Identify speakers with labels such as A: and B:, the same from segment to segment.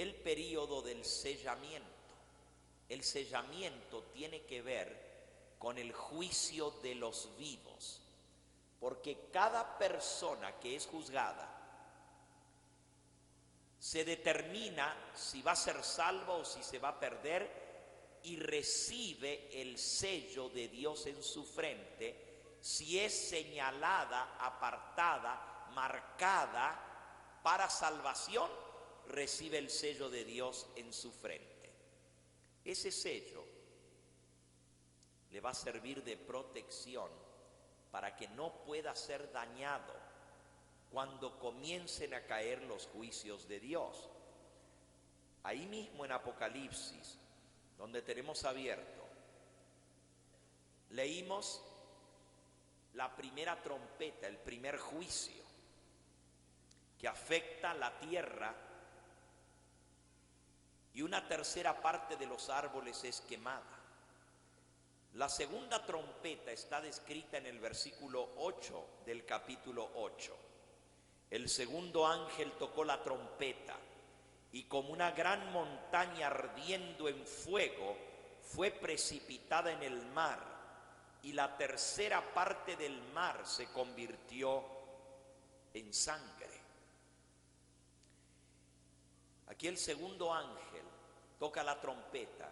A: el período del sellamiento. El sellamiento tiene que ver con el juicio de los vivos, porque cada persona que es juzgada se determina si va a ser salvo o si se va a perder, y recibe el sello de Dios en su frente si es señalada, apartada, marcada para salvación. Recibe el sello de Dios en su frente. Ese sello le va a servir de protección para que no pueda ser dañado cuando comiencen a caer los juicios de Dios. Ahí mismo en Apocalipsis, donde tenemos abierto, leímos la primera trompeta, el primer juicio, que afecta la tierra, y una tercera parte de los árboles es quemada. La segunda trompeta está descrita en el versículo 8 del capítulo 8. El segundo ángel tocó la trompeta, y como una gran montaña ardiendo en fuego fue precipitada en el mar, y la tercera parte del mar se convirtió en sangre. Aquí el segundo ángel toca la trompeta,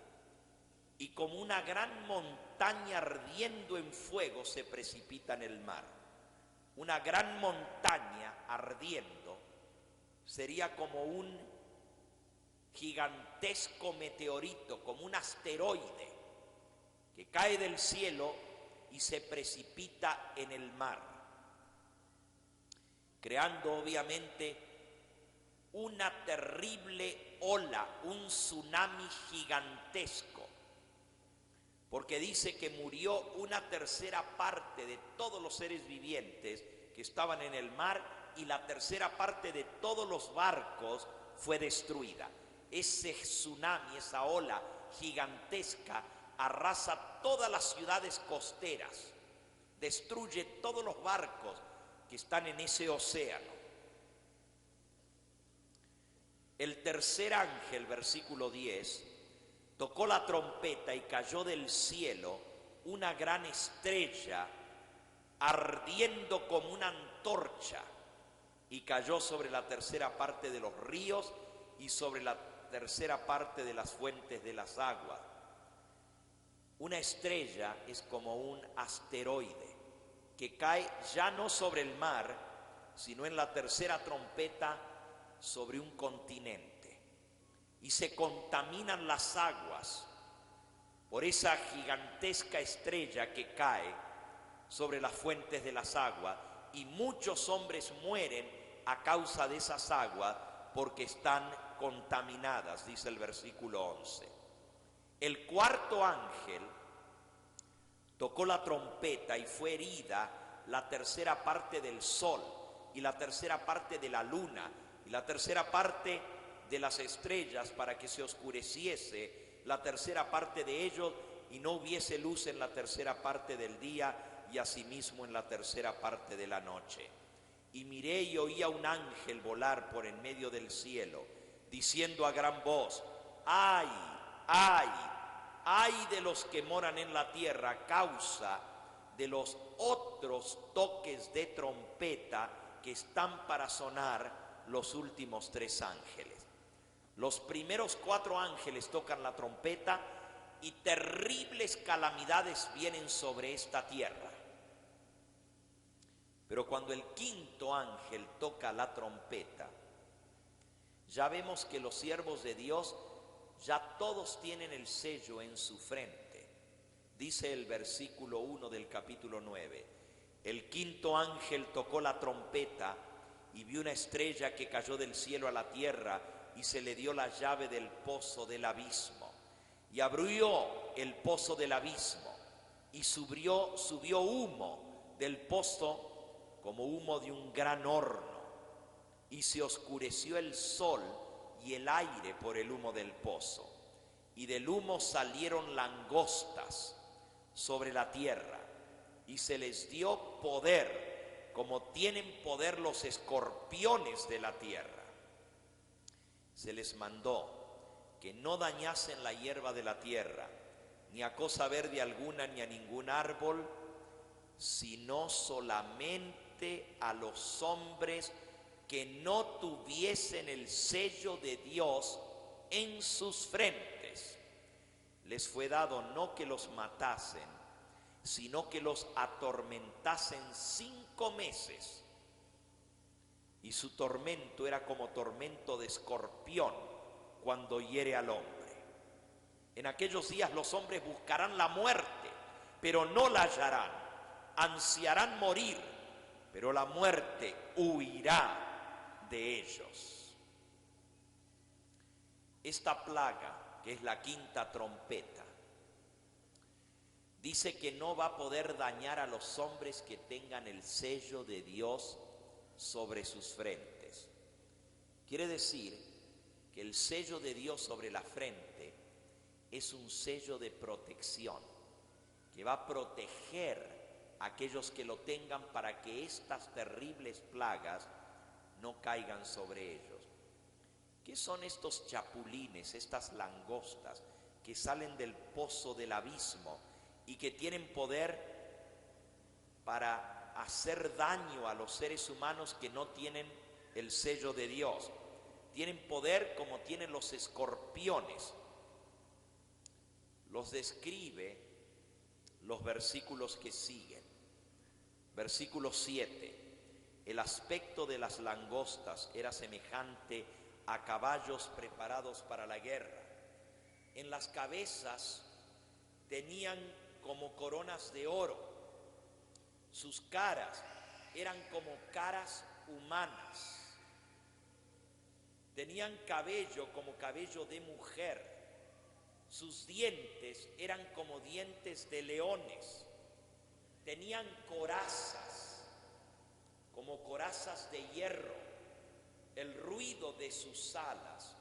A: y como una gran montaña ardiendo en fuego se precipita en el mar. Una gran montaña ardiendo sería como un gigantesco meteorito, como un asteroide que cae del cielo y se precipita en el mar, creando obviamente una terrible ola, un tsunami gigantesco, porque dice que murió una tercera parte de todos los seres vivientes que estaban en el mar, y la tercera parte de todos los barcos fue destruida. Ese tsunami, esa ola gigantesca, arrasa todas las ciudades costeras, destruye todos los barcos que están en ese océano. El tercer ángel, versículo 10, tocó la trompeta y cayó del cielo una gran estrella ardiendo como una antorcha, y cayó sobre la tercera parte de los ríos y sobre la tercera parte de las fuentes de las aguas. Una estrella es como un asteroide que cae ya no sobre el mar, sino en la tercera trompeta sobre un continente, y se contaminan las aguas por esa gigantesca estrella que cae sobre las fuentes de las aguas, y muchos hombres mueren a causa de esas aguas porque están contaminadas, dice el versículo 11. El cuarto ángel tocó la trompeta y fue herida la tercera parte del sol y la tercera parte de la luna y la tercera parte de las estrellas, para que se oscureciese la tercera parte de ellos y no hubiese luz en la tercera parte del día, y asimismo en la tercera parte de la noche. Y miré y oí a un ángel volar por en medio del cielo, diciendo a gran voz: ¡ay, ay, ay de los que moran en la tierra a causa de los otros toques de trompeta que están para sonar los últimos tres ángeles! Los primeros cuatro ángeles tocan la trompeta y terribles calamidades vienen sobre esta tierra. Pero cuando el quinto ángel toca la trompeta, ya vemos que los siervos de Dios ya todos tienen el sello en su frente. Dice el versículo 1 del capítulo 9: el quinto ángel tocó la trompeta y vi una estrella que cayó del cielo a la tierra, y se le dio la llave del pozo del abismo. Y abrió el pozo del abismo, y subió humo del pozo como humo de un gran horno, y se oscureció el sol y el aire por el humo del pozo, y del humo salieron langostas sobre la tierra, y se les dio poder como tienen poder los escorpiones de la tierra. se les mandó que no dañasen la hierba de la tierra, ni a cosa verde alguna, ni a ningún árbol, sino solamente a los hombres que no tuviesen el sello de Dios en sus frentes. Les fue dado no que los matasen, sino que los atormentasen 5 meses. Y su tormento era como tormento de escorpión cuando hiere al hombre. En aquellos días los hombres buscarán la muerte, pero no la hallarán. Ansiarán morir, pero la muerte huirá de ellos. Esta plaga, que es la 5ª trompeta, dice que no va a poder dañar a los hombres que tengan el sello de Dios sobre sus frentes. Quiere decir que el sello de Dios sobre la frente es un sello de protección que va a proteger a aquellos que lo tengan para que estas terribles plagas no caigan sobre ellos. ¿Qué son estos chapulines, estas langostas que salen del pozo del abismo y que tienen poder para hacer daño a los seres humanos que no tienen el sello de Dios? Tienen poder como tienen los escorpiones. Los describe los versículos que siguen. Versículo 7. El aspecto de las langostas era semejante a caballos preparados para la guerra. En las cabezas tenían como coronas de oro. Sus caras eran como caras humanas. Tenían cabello como cabello de mujer. Sus dientes eran como dientes de leones. Tenían corazas, como corazas de hierro. El ruido de sus alas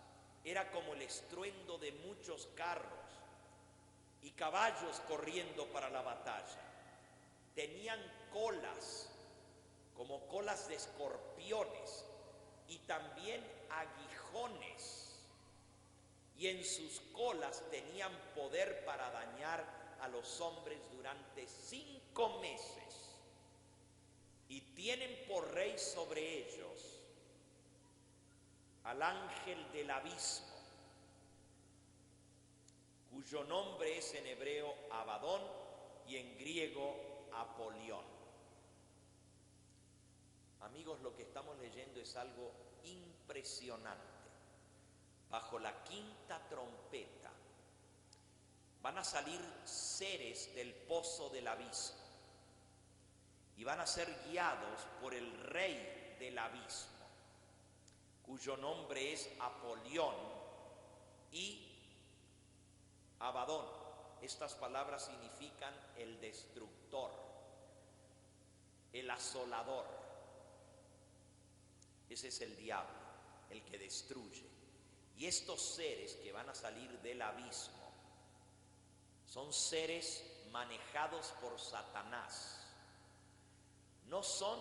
A: era como el estruendo de muchos carros y caballos corriendo para la batalla. Tenían colas, como colas de escorpiones, y también aguijones. Y en sus colas tenían poder para dañar a los hombres durante 5 meses. Y tienen por rey sobre ellos al ángel del abismo, cuyo nombre es en hebreo Abadón y en griego Apolión. Amigos, lo que estamos leyendo es algo impresionante. Bajo la 5ª trompeta van a salir seres del pozo del abismo y van a ser guiados por el rey del abismo, cuyo nombre es Apolión y Abadón. Estas palabras significan el destructor, el asolador. Ese es el diablo, el que destruye. Y estos seres que van a salir del abismo son seres manejados por Satanás. No son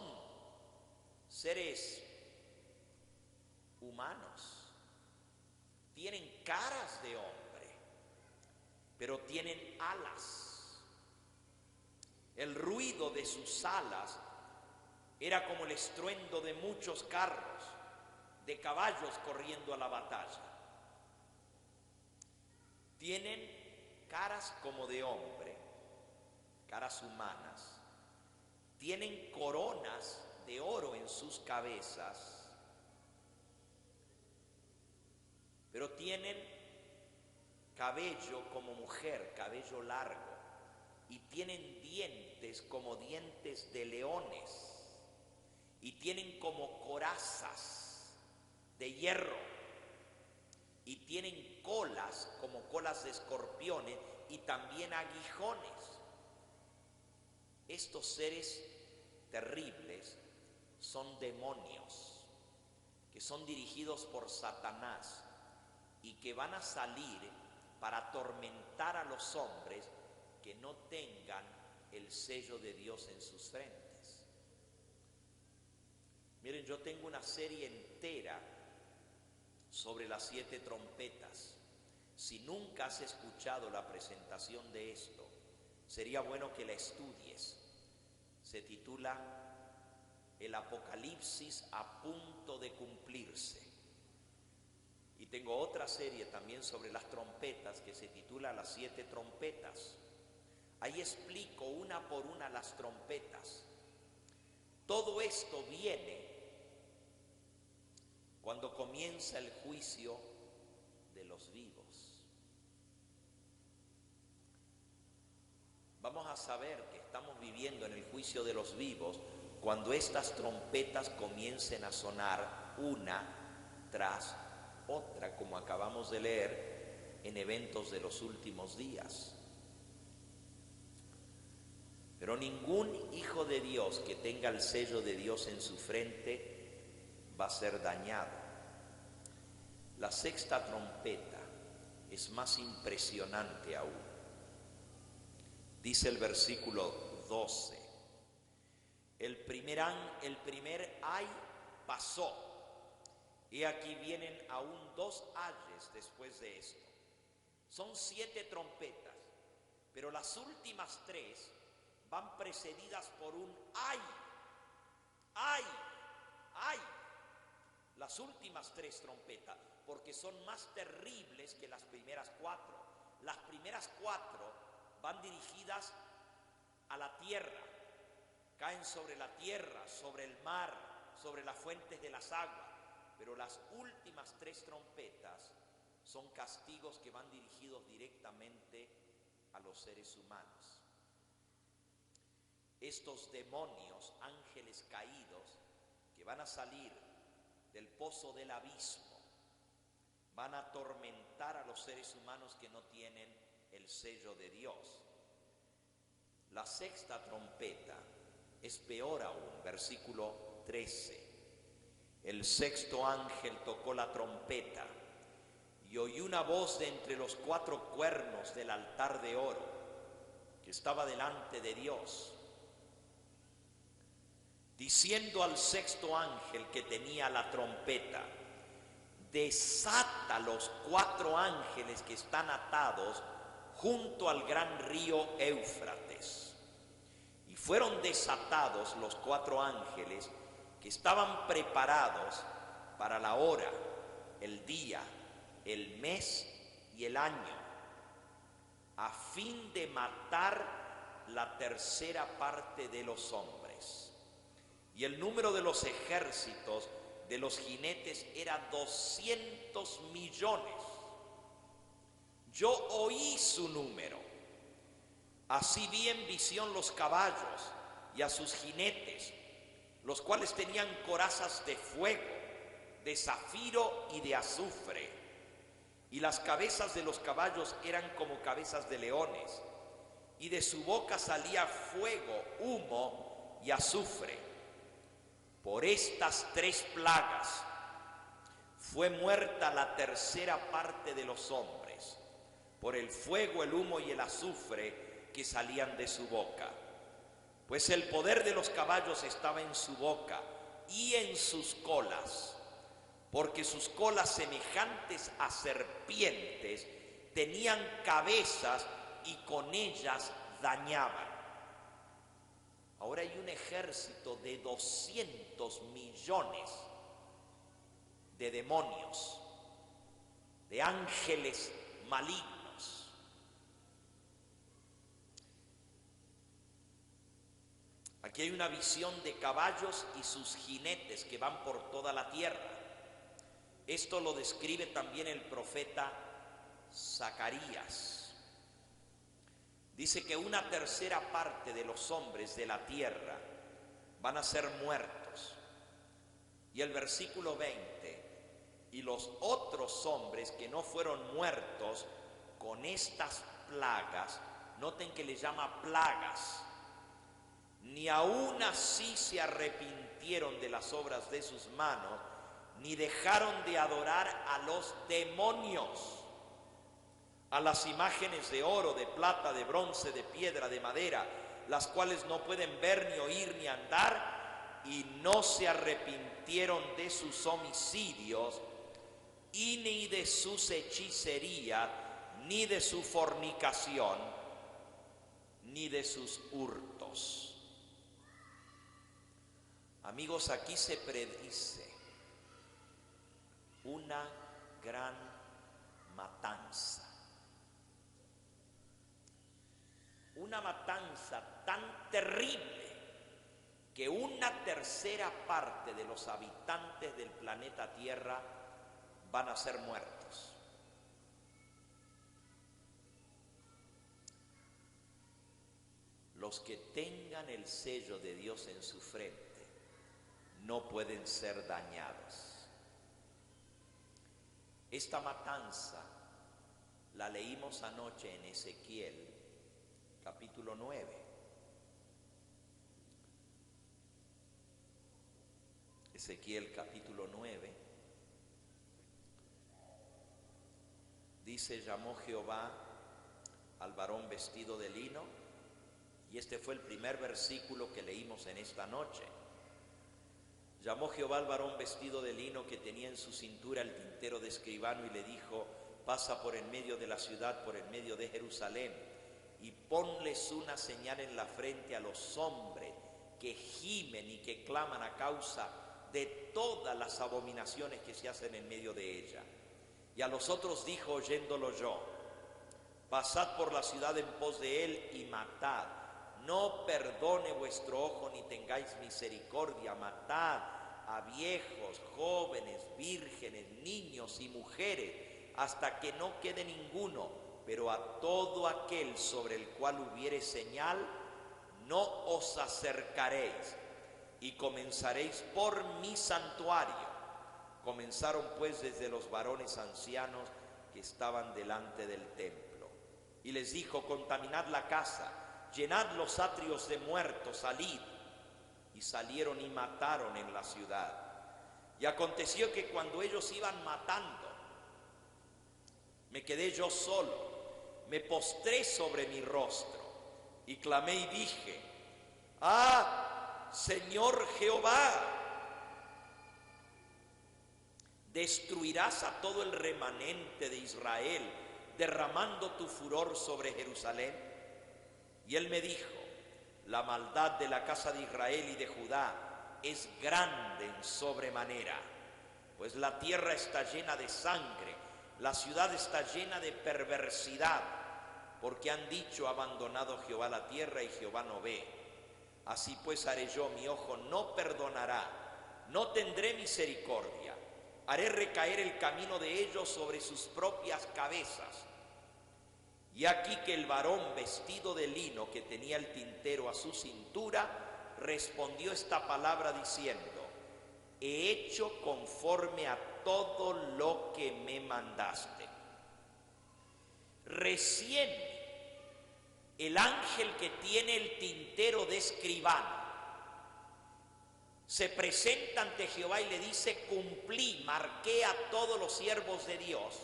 A: seres humanos. Tienen caras de hombre, pero tienen alas. El ruido de sus alas era como el estruendo de muchos carros, de caballos corriendo a la batalla. Tienen caras como de hombre, caras humanas. Tienen coronas de oro en sus cabezas, pero tienen cabello como mujer, cabello largo, y tienen dientes como dientes de leones, y tienen como corazas de hierro, y tienen colas como colas de escorpiones, y también aguijones. Estos seres terribles son demonios que son dirigidos por Satanás y que van a salir para atormentar a los hombres que no tengan el sello de Dios en sus frentes. Miren, yo tengo una serie entera sobre las 7 trompetas. Si nunca has escuchado la presentación de esto, sería bueno que la estudies. Se titula El Apocalipsis a punto de cumplirse. Y tengo otra serie también sobre las trompetas que se titula Las 7 trompetas. Ahí explico una por una las trompetas. Todo esto viene cuando comienza el juicio de los vivos. Vamos a saber que estamos viviendo en el juicio de los vivos cuando estas trompetas comiencen a sonar una tras otra, como acabamos de leer en Eventos de los Últimos Días. Pero ningún hijo de Dios que tenga el sello de Dios en su frente va a ser dañado. La 6ª trompeta es más impresionante aún. Dice el versículo 12, el primer ay pasó, y aquí vienen aún 2 ayes después de esto. Son 7 trompetas, pero las últimas 3 van precedidas por un ay, ay, ay. Las últimas 3 trompetas, porque son más terribles que las primeras 4. Las primeras 4 van dirigidas a la tierra, caen sobre la tierra, sobre el mar, sobre las fuentes de las aguas, pero las últimas 3 trompetas son castigos que van dirigidos directamente a los seres humanos. Estos demonios, ángeles caídos, que van a salir del pozo del abismo, van a atormentar a los seres humanos que no tienen el sello de Dios. La 6ª trompeta es peor aún, versículo 13. El 6º ángel tocó la trompeta y oí una voz de entre los 4 cuernos del altar de oro que estaba delante de Dios, diciendo al 6º ángel que tenía la trompeta: desata los 4 ángeles que están atados junto al gran río Éufrates. Y fueron desatados los 4 ángeles que estaban preparados para la hora, el día, el mes y el año, a fin de matar la 3ª parte de los hombres. Y el número de los ejércitos de los jinetes era 200 millones. Yo oí su número. Así vi en visión los caballos y a sus jinetes, los cuales tenían corazas de fuego, de zafiro y de azufre. Y las cabezas de los caballos eran como cabezas de leones, y de su boca salía fuego, humo y azufre. Por estas 3 plagas fue muerta la 3ª parte de los hombres, por el fuego, el humo y el azufre que salían de su boca. Pues el poder de los caballos estaba en su boca y en sus colas, porque sus colas, semejantes a serpientes, tenían cabezas y con ellas dañaban. Ahora hay un ejército de 200 millones de demonios, de ángeles malignos. Aquí hay una visión de caballos y sus jinetes que van por toda la tierra. Esto lo describe también el profeta Zacarías. Dice que una 3ª parte de los hombres de la tierra van a ser muertos. Y el versículo 20, y los otros hombres que no fueron muertos con estas plagas, noten que le llama plagas, ni aún así se arrepintieron de las obras de sus manos, ni dejaron de adorar a los demonios, a las imágenes de oro, de plata, de bronce, de piedra, de madera, las cuales no pueden ver, ni oír, ni andar, y no se arrepintieron de sus homicidios, y ni de sus hechicerías, ni de su fornicación, ni de sus hurtos. Amigos, aquí se predice una gran matanza. Una matanza tan terrible que una tercera parte de los habitantes del planeta Tierra van a ser muertos. Los que tengan el sello de Dios en su frente no pueden ser dañados. Esta matanza la leímos anoche en Ezequiel, capítulo 9. Ezequiel capítulo 9, dice: llamó Jehová al varón vestido de lino, y este fue el primer versículo que leímos en esta noche. Llamó Jehová al varón vestido de lino que tenía en su cintura el tintero de escribano y le dijo: pasa por en medio de la ciudad, por en medio de Jerusalén, y ponles una señal en la frente a los hombres que gimen y que claman a causa de todas las abominaciones que se hacen en medio de ella. Y a los otros dijo, oyéndolo yo: pasad por la ciudad en pos de él y matad. No perdone vuestro ojo ni tengáis misericordia. Matad a viejos, jóvenes, vírgenes, niños y mujeres, hasta que no quede ninguno. Pero a todo aquel sobre el cual hubiere señal, no os acercaréis. Y comenzaréis por mi santuario. Comenzaron pues desde los varones ancianos que estaban delante del templo. Y les dijo: contaminad la casa, llenad los atrios de muertos, salid. Y salieron y mataron en la ciudad. Y aconteció que cuando ellos iban matando, me quedé yo solo, me postré sobre mi rostro y clamé y dije: ¡ah, Señor Jehová! ¿Destruirás a todo el remanente de Israel, derramando tu furor sobre Jerusalén? Y él me dijo: la maldad de la casa de Israel y de Judá es grande en sobremanera, pues la tierra está llena de sangre, la ciudad está llena de perversidad, porque han dicho: abandonado Jehová la tierra y Jehová no ve. Así pues haré yo, mi ojo no perdonará, no tendré misericordia, haré recaer el camino de ellos sobre sus propias cabezas. Y aquí que el varón vestido de lino que tenía el tintero a su cintura respondió esta palabra diciendo: he hecho conforme a todo lo que me mandaste. Recién el ángel que tiene el tintero de escribano se presenta ante Jehová y le dice: cumplí, marqué a todos los siervos de Dios.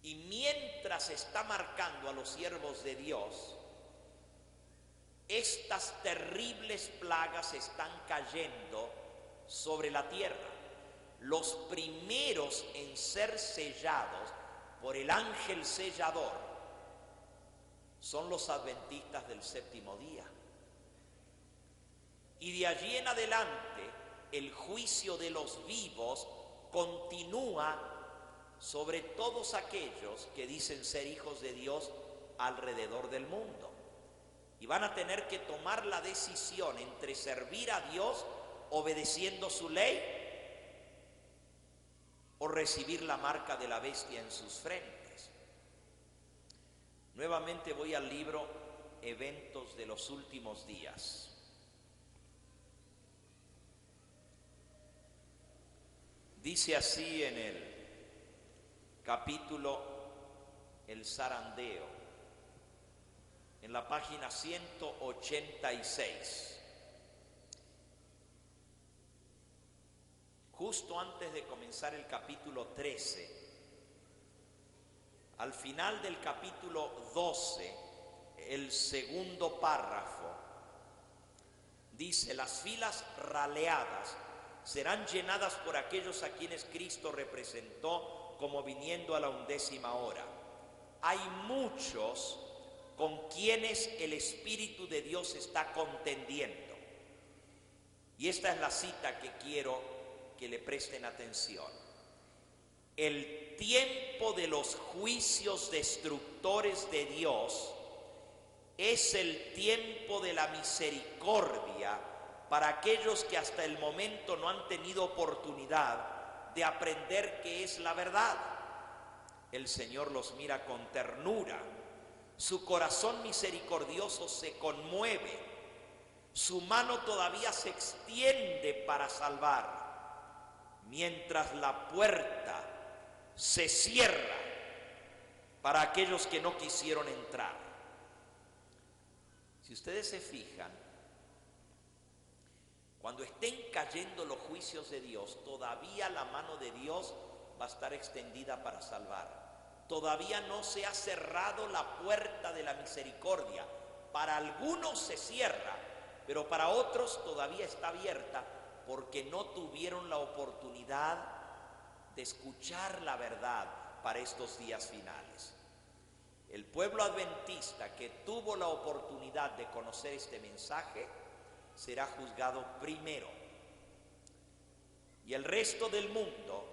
A: Y mientras está marcando a los siervos de Dios, estas terribles plagas están cayendo sobre la tierra. Los primeros en ser sellados por el ángel sellador son los adventistas del séptimo día. Y de allí en adelante el juicio de los vivos continúa sobre todos aquellos que dicen ser hijos de Dios alrededor del mundo. Y van a tener que tomar la decisión entre servir a Dios obedeciendo su ley o recibir la marca de la bestia en sus frentes. Nuevamente voy al libro Eventos de los Últimos Días. Dice así en el capítulo El zarandeo, en la página 186. Justo antes de comenzar el capítulo 13, al final del capítulo 12, el segundo párrafo, Dice, las filas raleadas serán llenadas por aquellos a quienes Cristo representó como viniendo a la 11ª hora. Hay muchos con quienes el Espíritu de Dios está contendiendo. Y esta es la cita que quiero que le presten atención. El tiempo de los juicios destructores de Dios es el tiempo de la misericordia para aquellos que hasta el momento no han tenido oportunidad de aprender qué es la verdad. El Señor los mira con ternura, su corazón misericordioso se conmueve, su mano todavía se extiende para salvar, mientras la puerta se cierra para aquellos que no quisieron entrar. Si ustedes se fijan, cuando estén cayendo los juicios de Dios, todavía la mano de Dios va a estar extendida para salvar. Todavía no se ha cerrado la puerta de la misericordia. Para algunos se cierra, pero para otros todavía está abierta porque no tuvieron la oportunidad de escuchar la verdad para estos días finales. El pueblo adventista que tuvo la oportunidad de conocer este mensaje será juzgado primero, y el resto del mundo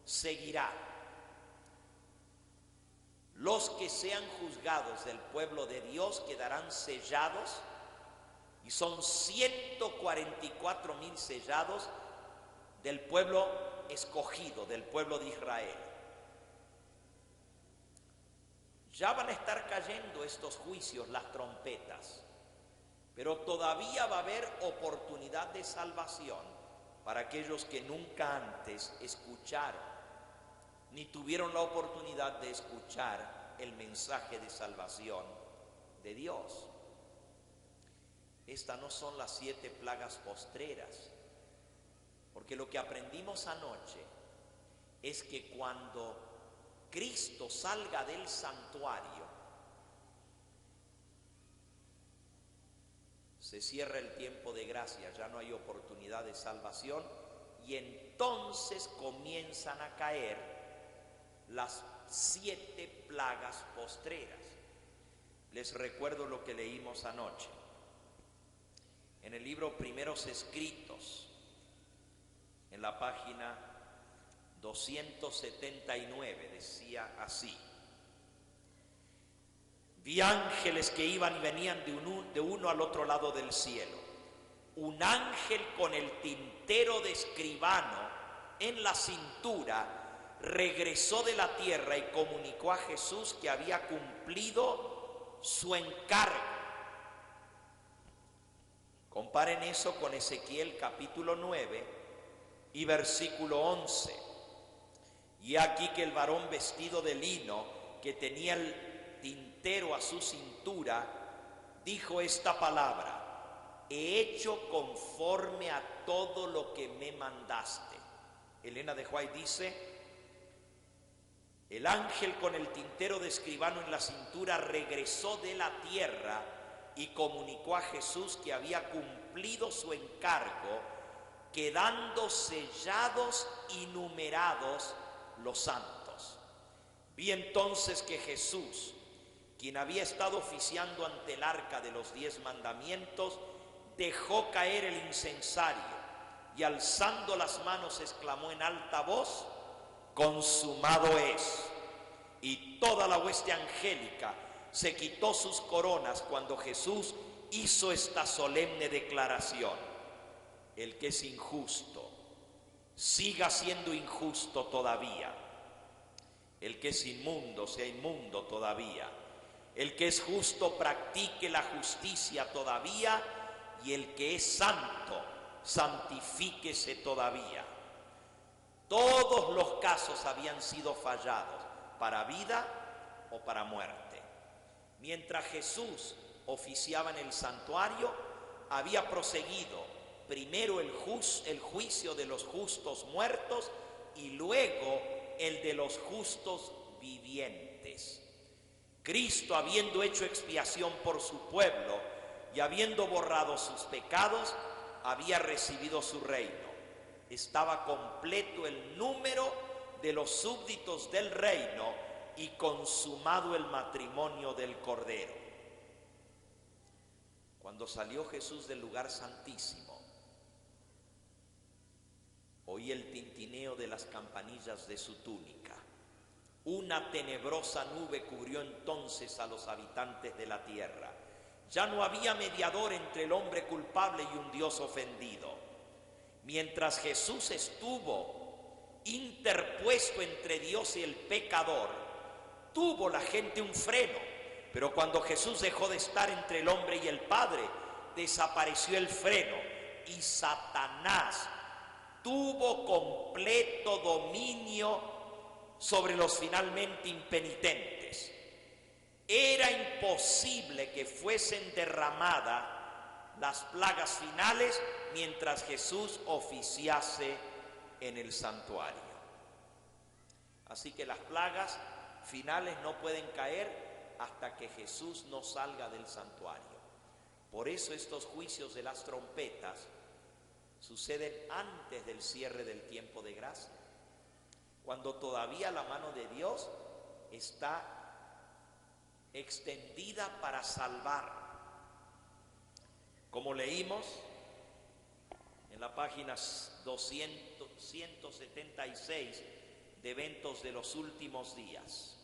A: seguirá. Los que sean juzgados del pueblo de Dios quedarán sellados, y son 144,000 sellados del pueblo escogido, del pueblo de Israel. Ya van a estar cayendo estos juicios, las trompetas, pero todavía va a haber oportunidad de salvación para aquellos que nunca antes escucharon, ni tuvieron la oportunidad de escuchar el mensaje de salvación de Dios. Estas no son las 7 plagas postreras, porque lo que aprendimos anoche es que cuando Cristo salga del santuario, se cierra el tiempo de gracia, ya no hay oportunidad de salvación, y entonces comienzan a caer las 7 plagas postreras. Les recuerdo lo que leímos anoche. En el libro Primeros Escritos, en la página 279, decía así: vi ángeles que iban y venían de uno al otro lado del cielo. Un ángel con el tintero de escribano en la cintura regresó de la tierra y comunicó a Jesús que había cumplido su encargo. Comparen eso con Ezequiel capítulo 9 y versículo 11. Y aquí que el varón vestido de lino, que tenía el tintero a su cintura, dijo esta palabra: he hecho conforme a todo lo que me mandaste. Elena de White dice: el ángel con el tintero de escribano en la cintura regresó de la tierra y comunicó a Jesús que había cumplido su encargo, quedando sellados y numerados los santos. Vi entonces que Jesús, quien había estado oficiando ante el arca de los 10 mandamientos, dejó caer el incensario y alzando las manos exclamó en alta voz: consumado es. Y toda la hueste angélica se quitó sus coronas cuando Jesús hizo esta solemne declaración: el que es injusto, siga siendo injusto todavía. El que es inmundo, sea inmundo todavía. El que es justo, practique la justicia todavía. Y el que es santo, santifíquese todavía. Todos los casos habían sido fallados, para vida o para muerte. Mientras Jesús oficiaba en el santuario, había proseguido primero el juicio de los justos muertos y luego el de los justos vivientes. Cristo, habiendo hecho expiación por su pueblo, y habiendo borrado sus pecados, había recibido su reino. Estaba completo el número de los súbditos del reino y consumado el matrimonio del Cordero. Cuando salió Jesús del lugar santísimo, oí el tintineo de las campanillas de su túnica. Una tenebrosa nube cubrió entonces a los habitantes de la tierra. Ya no había mediador entre el hombre culpable y un Dios ofendido. Mientras Jesús estuvo interpuesto entre Dios y el pecador, tuvo la gente un freno. Pero cuando Jesús dejó de estar entre el hombre y el Padre, desapareció el freno y Satanás tuvo completo dominio sobre los finalmente impenitentes. Era imposible que fuesen derramadas las plagas finales mientras Jesús oficiase en el santuario. Así que las plagas finales no pueden caer hasta que Jesús no salga del santuario. Por eso estos juicios de las trompetas suceden antes del cierre del tiempo de gracia, cuando todavía la mano de Dios está extendida para salvar. Como leímos en la página 176 de Eventos de los Últimos Días.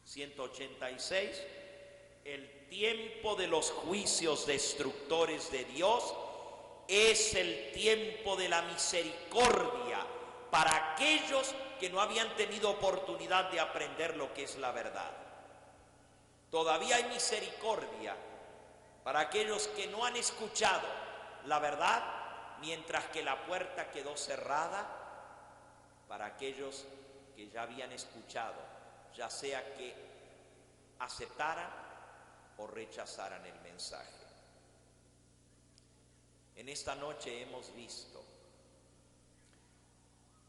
A: 186, el tiempo de los juicios destructores de Dios es el tiempo de la misericordia para aquellos que no habían tenido oportunidad de aprender lo que es la verdad. Todavía hay misericordia para aquellos que no han escuchado la verdad, mientras que la puerta quedó cerrada para aquellos que ya habían escuchado, ya sea que aceptaran o rechazaran el mensaje. En esta noche hemos visto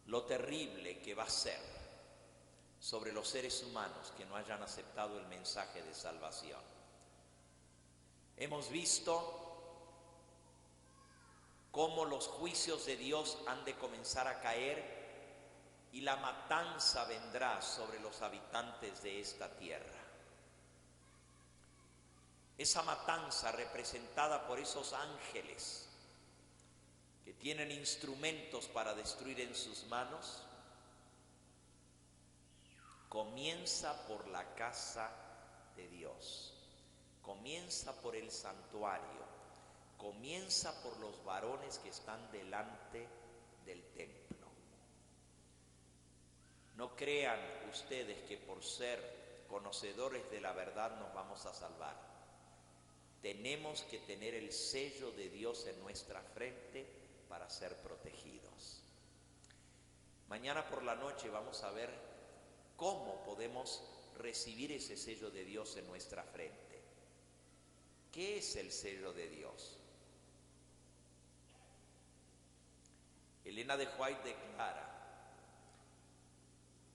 A: lo terrible que va a ser sobre los seres humanos que no hayan aceptado el mensaje de salvación. Hemos visto cómo los juicios de Dios han de comenzar a caer y la matanza vendrá sobre los habitantes de esta tierra. Esa matanza representada por esos ángeles que tienen instrumentos para destruir en sus manos, comienza por la casa de Dios, comienza por el santuario, comienza por los varones que están delante del templo. No crean ustedes que por ser conocedores de la verdad nos vamos a salvar. Tenemos que tener el sello de Dios en nuestra frente para ser protegidos. Mañana por la noche vamos a ver cómo podemos recibir ese sello de Dios en nuestra frente. ¿Qué es el sello de Dios? Elena de White declara: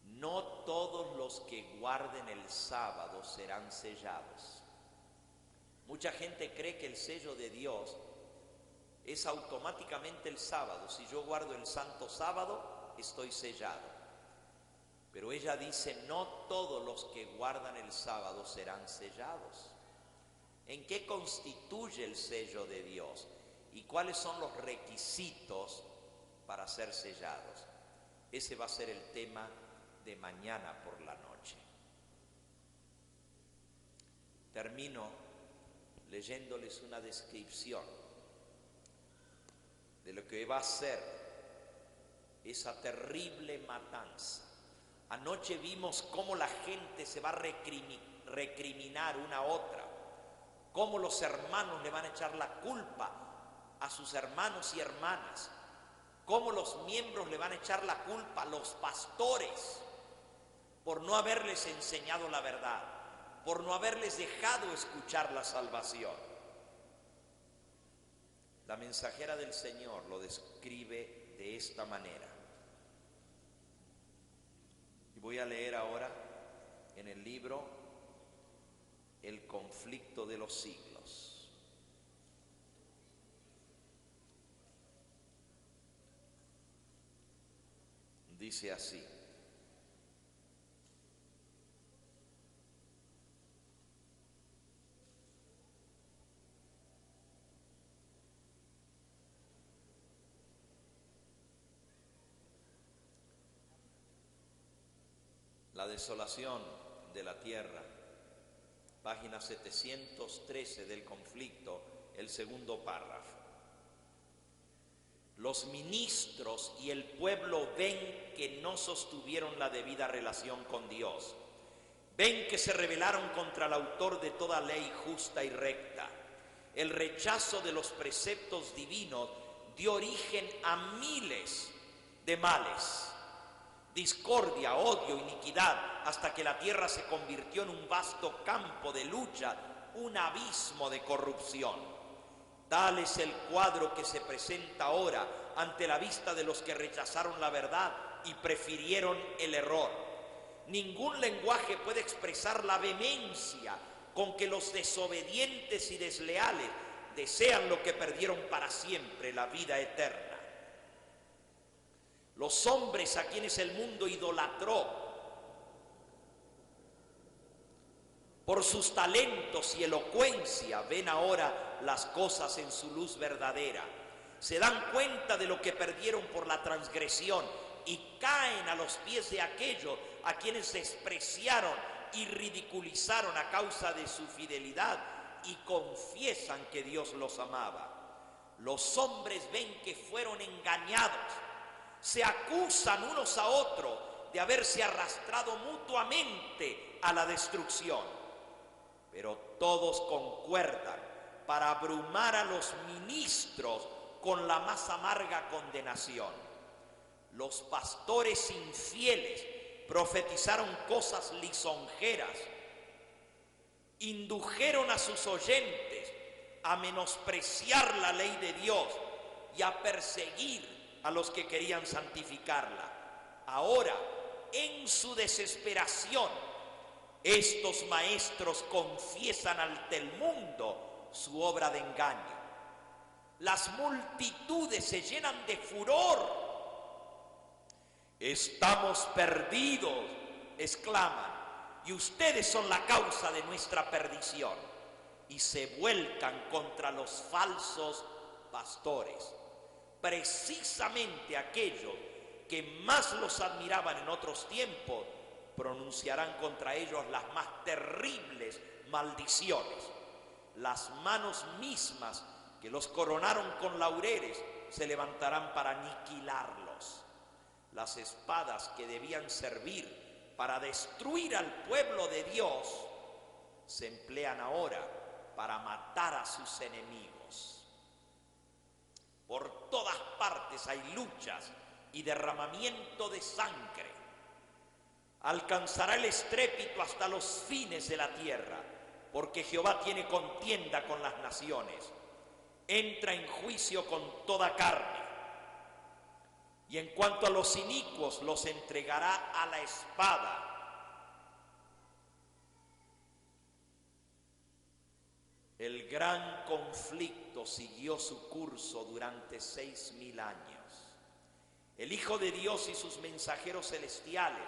A: no todos los que guarden el sábado serán sellados. Mucha gente cree que el sello de Dios es automáticamente el sábado. Si yo guardo el santo sábado, estoy sellado. Pero ella dice: no todos los que guardan el sábado serán sellados. ¿En qué constituye el sello de Dios? ¿Y cuáles son los requisitos para ser sellados? Ese va a ser el tema de mañana por la noche. Termino leyéndoles una descripción de lo que va a ser esa terrible matanza. Anoche vimos cómo la gente se va a recriminar una a otra, cómo los hermanos le van a echar la culpa a sus hermanos y hermanas, cómo los miembros le van a echar la culpa a los pastores por no haberles enseñado la verdad, por no haberles dejado escuchar la salvación. La mensajera del Señor lo describe de esta manera. Y voy a leer ahora en el libro El conflicto de los siglos. Dice así: La desolación de la tierra, página 713 del conflicto, el segundo párrafo. Los ministros y el pueblo ven que no sostuvieron la debida relación con Dios. Ven que se rebelaron contra el autor de toda ley justa y recta. El rechazo de los preceptos divinos dio origen a miles de males. Discordia, odio, iniquidad, hasta que la tierra se convirtió en un vasto campo de lucha, un abismo de corrupción. Tal es el cuadro que se presenta ahora ante la vista de los que rechazaron la verdad y prefirieron el error. Ningún lenguaje puede expresar la vehemencia con que los desobedientes y desleales desean lo que perdieron para siempre, la vida eterna. Los hombres a quienes el mundo idolatró por sus talentos y elocuencia ven ahora las cosas en su luz verdadera. Se dan cuenta de lo que perdieron por la transgresión y caen a los pies de aquellos a quienes despreciaron y ridiculizaron a causa de su fidelidad y confiesan que Dios los amaba. Los hombres ven que fueron engañados. Se acusan unos a otros de haberse arrastrado mutuamente a la destrucción. Pero todos concuerdan para abrumar a los ministros con la más amarga condenación. Los pastores infieles profetizaron cosas lisonjeras, indujeron a sus oyentes a menospreciar la ley de Dios y a perseguir a los que querían santificarla. Ahora, en su desesperación, estos maestros confiesan ante el mundo su obra de engaño. Las multitudes se llenan de furor. Estamos perdidos, exclaman, y ustedes son la causa de nuestra perdición. Y se vuelcan contra los falsos pastores. Precisamente aquellos que más los admiraban en otros tiempos pronunciarán contra ellos las más terribles maldiciones. Las manos mismas que los coronaron con laureles se levantarán para aniquilarlos. Las espadas que debían servir para destruir al pueblo de Dios se emplean ahora para matar a sus enemigos. Por todas partes hay luchas y derramamiento de sangre. Alcanzará el estrépito hasta los fines de la tierra, porque Jehová tiene contienda con las naciones. Entra en juicio con toda carne. Y en cuanto a los inicuos, los entregará a la espada. El gran conflicto siguió su curso durante 6.000 años. El Hijo de Dios y sus mensajeros celestiales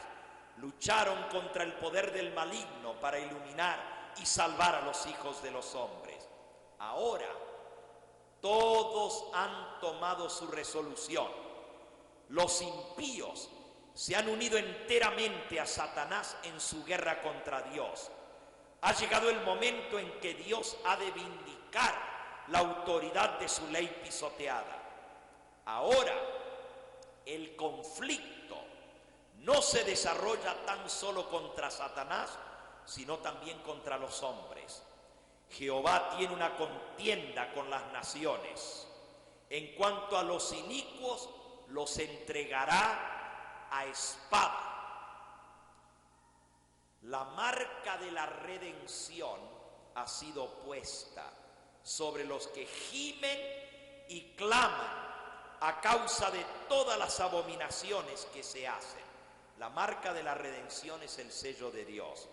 A: lucharon contra el poder del maligno para iluminar y salvar a los hijos de los hombres. Ahora, todos han tomado su resolución. Los impíos se han unido enteramente a Satanás en su guerra contra Dios. Ha llegado el momento en que Dios ha de vindicar la autoridad de su ley pisoteada. Ahora, el conflicto no se desarrolla tan solo contra Satanás, sino también contra los hombres. Jehová tiene una contienda con las naciones. En cuanto a los inicuos, los entregará a espada. La marca de la redención ha sido puesta sobre los que gimen y claman a causa de todas las abominaciones que se hacen. La marca de la redención es el sello de Dios.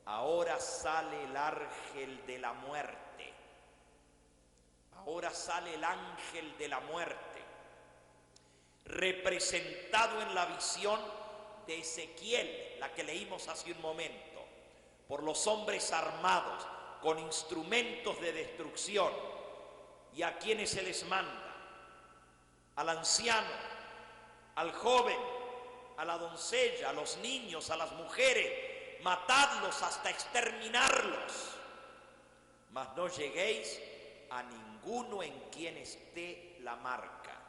A: Ahora sale el ángel de la muerte. Ahora sale el ángel de la muerte. representado en la visión de Ezequiel, la que leímos hace un momento, por los hombres armados con instrumentos de destrucción. ¿Y a quienes se les manda? Al anciano, al joven, a la doncella, a los niños, a las mujeres, matadlos hasta exterminarlos, mas no lleguéis a ninguno en quien esté la marca,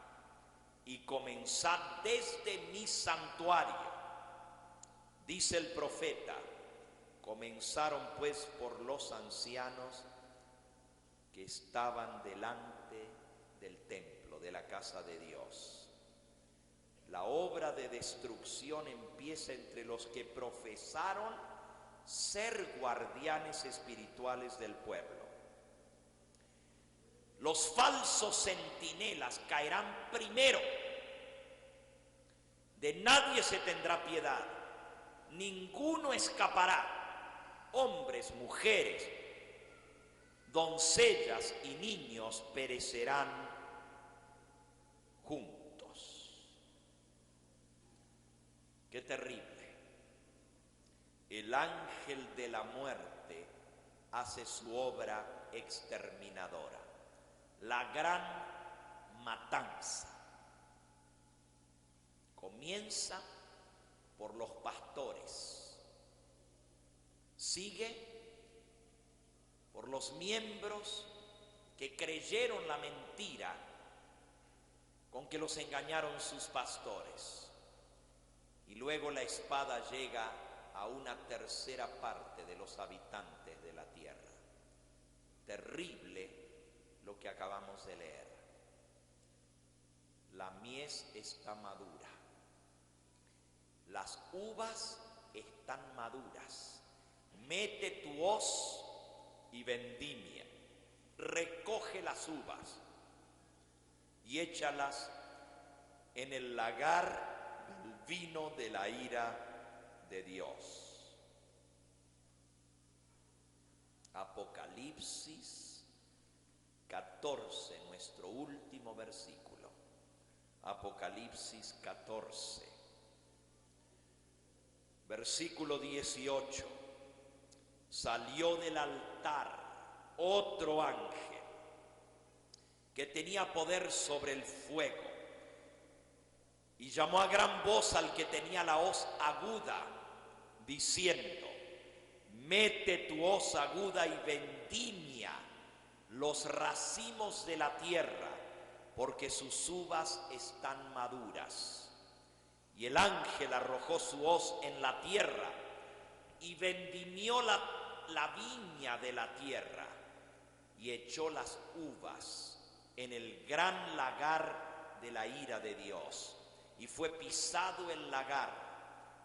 A: y comenzad desde mi santuario. Dice el profeta: comenzaron pues por los ancianos que estaban delante del templo, de la casa de Dios. La obra de destrucción empieza entre los que profesaron ser guardianes espirituales del pueblo. Los falsos centinelas caerán primero. De nadie se tendrá piedad, ninguno escapará. Hombres, mujeres, doncellas y niños perecerán juntos. Qué terrible. El ángel de la muerte hace su obra exterminadora, la gran matanza. Comienza por los pastores, sigue por los miembros que creyeron la mentira con que los engañaron sus pastores, y luego la espada llega a una tercera parte de los habitantes de la tierra. Terrible lo que acabamos de leer. La mies está madura, las uvas están maduras. Mete tu hoz y vendimia, recoge las uvas y échalas en el lagar del vino de la ira de Dios. Apocalipsis 14, nuestro último versículo. Apocalipsis 14, versículo 18. Salió del altar otro ángel que tenía poder sobre el fuego, y llamó a gran voz al que tenía la hoz aguda, diciendo: mete tu hoz aguda y vendimia los racimos de la tierra, porque sus uvas están maduras. Y el ángel arrojó su hoz en la tierra y vendimió la viña de la tierra, y echó las uvas en el gran lagar de la ira de Dios. Y fue pisado el lagar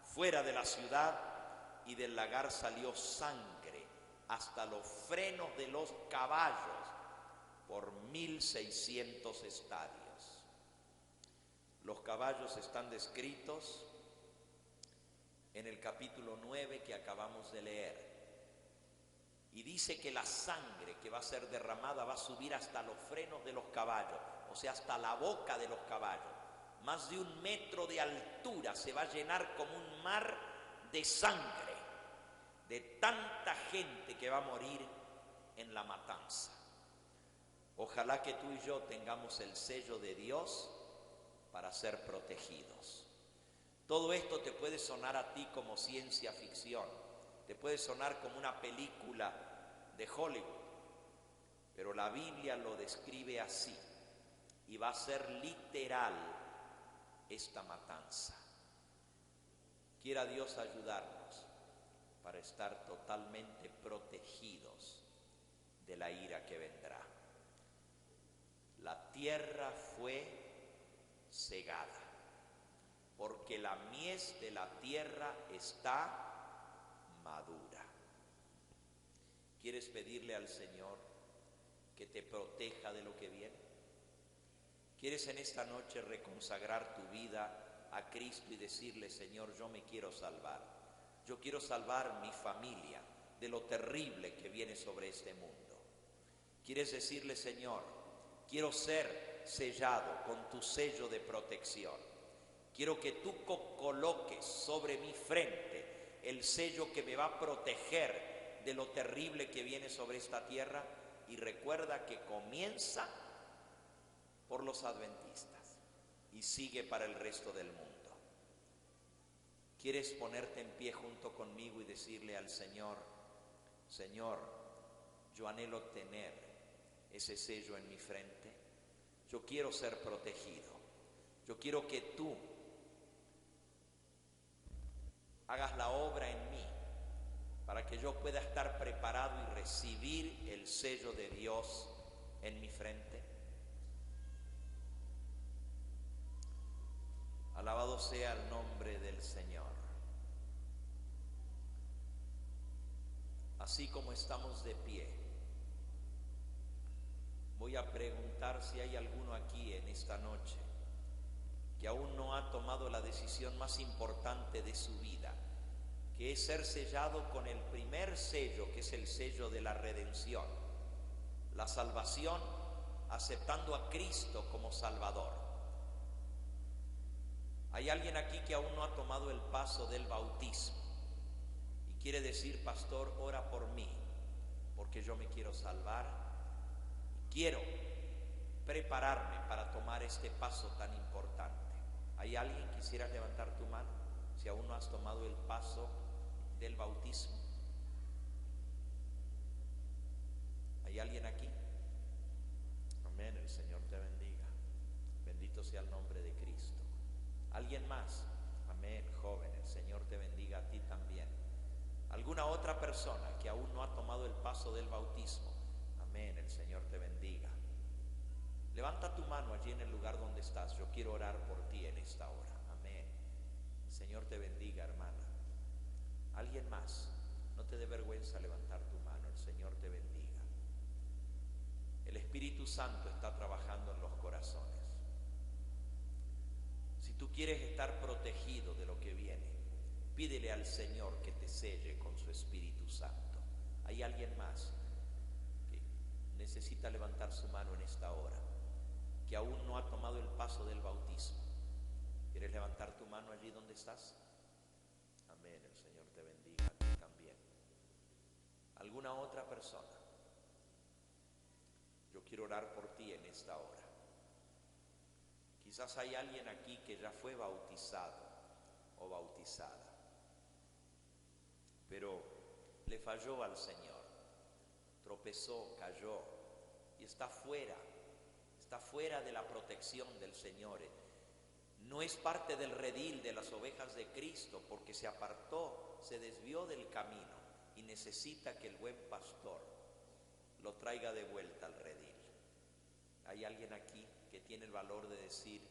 A: fuera de la ciudad, y del lagar salió sangre hasta los frenos de los caballos por 1600 estadios. Los caballos están descritos en el capítulo 9 que acabamos de leer. Y dice que la sangre que va a ser derramada va a subir hasta los frenos de los caballos, o sea, hasta la boca de los caballos. Más de 1 metro de altura, se va a llenar como un mar de sangre, de tanta gente que va a morir en la matanza. Ojalá que tú y yo tengamos el sello de Dios para ser protegidos. Todo esto te puede sonar a ti como ciencia ficción, te puede sonar como una película de Hollywood, pero la Biblia lo describe así, y va a ser literal esta matanza. Quiera Dios ayudarnos para estar totalmente protegidos de la ira que vendrá. La tierra fue cegada, porque la mies de la tierra está madura. ¿Quieres pedirle al Señor que te proteja de lo que viene? ¿Quieres en esta noche reconsagrar tu vida a Cristo y decirle: Señor, yo me quiero salvar? Yo quiero salvar mi familia de lo terrible que viene sobre este mundo. ¿Quieres decirle: Señor, quiero ser sellado con tu sello de protección. Quiero que tú coloques sobre mi frente el sello que me va a proteger de lo terrible que viene sobre esta tierra. Y recuerda que comienza por los adventistas y sigue para el resto del mundo. ¿Quieres ponerte en pie junto conmigo y decirle al Señor: Señor, yo anhelo tener ese sello en mi frente? Yo quiero ser protegido. Yo quiero que tú hagas la obra en mí para que yo pueda estar preparado y recibir el sello de Dios en mi frente. Alabado sea el nombre del Señor. Así como estamos de pie, voy a preguntar si hay alguno aquí en esta noche que aún no ha tomado la decisión más importante de su vida, que es ser sellado con el primer sello, que es el sello de la redención, la salvación, aceptando a Cristo como Salvador. Hay alguien aquí que aún no ha tomado el paso del bautismo y quiere decir: pastor, ora por mí, porque yo me quiero salvar y quiero prepararme para tomar este paso tan importante. ¿Hay alguien? ¿Quisieras levantar tu mano si aún no has tomado el paso del bautismo? ¿Hay alguien aquí? Amén, el Señor te bendiga. Bendito sea el nombre de Cristo. ¿Alguien más? Amén, joven, el Señor te bendiga a ti también. ¿Alguna otra persona que aún no ha tomado el paso del bautismo? Amén, el Señor te bendiga. Levanta tu mano allí en el lugar donde estás. Yo quiero orar por ti en esta hora. Amén. El Señor te bendiga, hermana. ¿Alguien más? No te dé vergüenza levantar tu mano. El Señor te bendiga. El Espíritu Santo está trabajando en los corazones. Si tú quieres estar protegido de lo que viene, pídele al Señor que te selle con su Espíritu Santo. ¿Hay alguien más que necesita levantar su mano en esta hora, que aún no ha tomado el paso del bautismo? ¿Quieres levantar tu mano allí donde estás? Amén, el Señor te bendiga a ti también. ¿Alguna otra persona? Yo quiero orar por ti en esta hora. Quizás hay alguien aquí que ya fue bautizado o bautizada, pero le falló al Señor, tropezó, cayó y está fuera de la protección del Señor. No es parte del redil de las ovejas de Cristo porque se apartó, se desvió del camino y necesita que el buen pastor lo traiga de vuelta al redil. ¿Hay alguien aquí que tiene el valor de decir: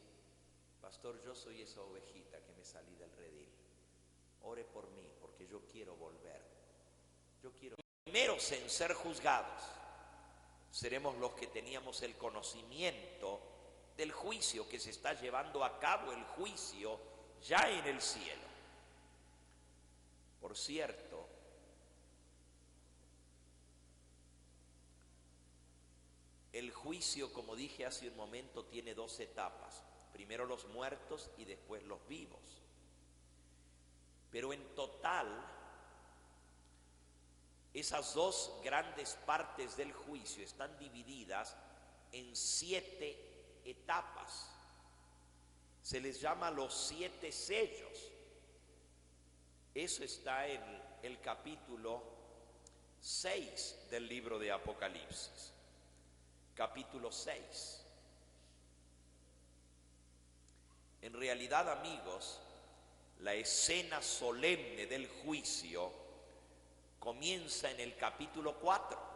A: pastor, yo soy esa ovejita que me salí del redil? Ore por mí porque yo quiero volver. Yo quiero. Primeros en ser juzgados seremos los que teníamos el conocimiento del juicio que se está llevando a cabo, el juicio ya en el cielo. Por cierto, el juicio, como dije hace un momento, tiene dos etapas: primero los muertos y después los vivos. Pero en total, esas dos grandes partes del juicio están divididas en 7 etapas. Se les llama los 7 sellos. Eso está en el capítulo 6 del libro de Apocalipsis. Capítulo 6. En realidad, amigos, la escena solemne del juicio comienza en el capítulo 4.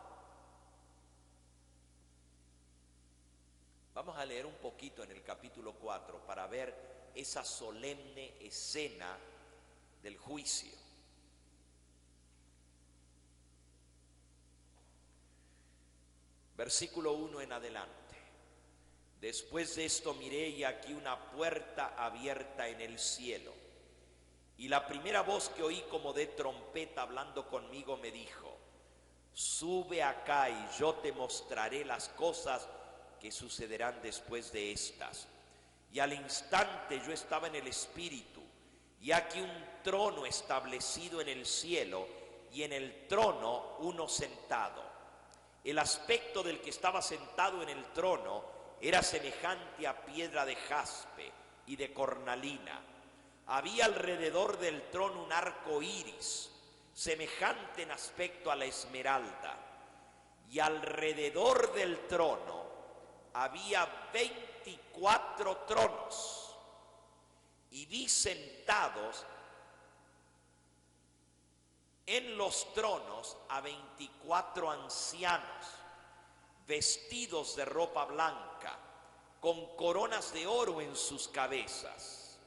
A: Vamos a leer un poquito en el capítulo 4 para ver esa solemne escena del juicio. Versículo 1 en adelante. Después de esto miré y aquí una puerta abierta en el cielo. Y la primera voz que oí como de trompeta hablando conmigo me dijo: sube acá y yo te mostraré las cosas que sucederán después de estas. Y al instante yo estaba en el Espíritu, y aquí un trono establecido en el cielo, y en el trono uno sentado. El aspecto del que estaba sentado en el trono era semejante a piedra de jaspe y de cornalina. Había alrededor del trono un arco iris, semejante en aspecto a la esmeralda, y alrededor del trono había 24 tronos, y vi sentados en los tronos a 24 ancianos, vestidos de ropa blanca, con coronas de oro en sus cabezas.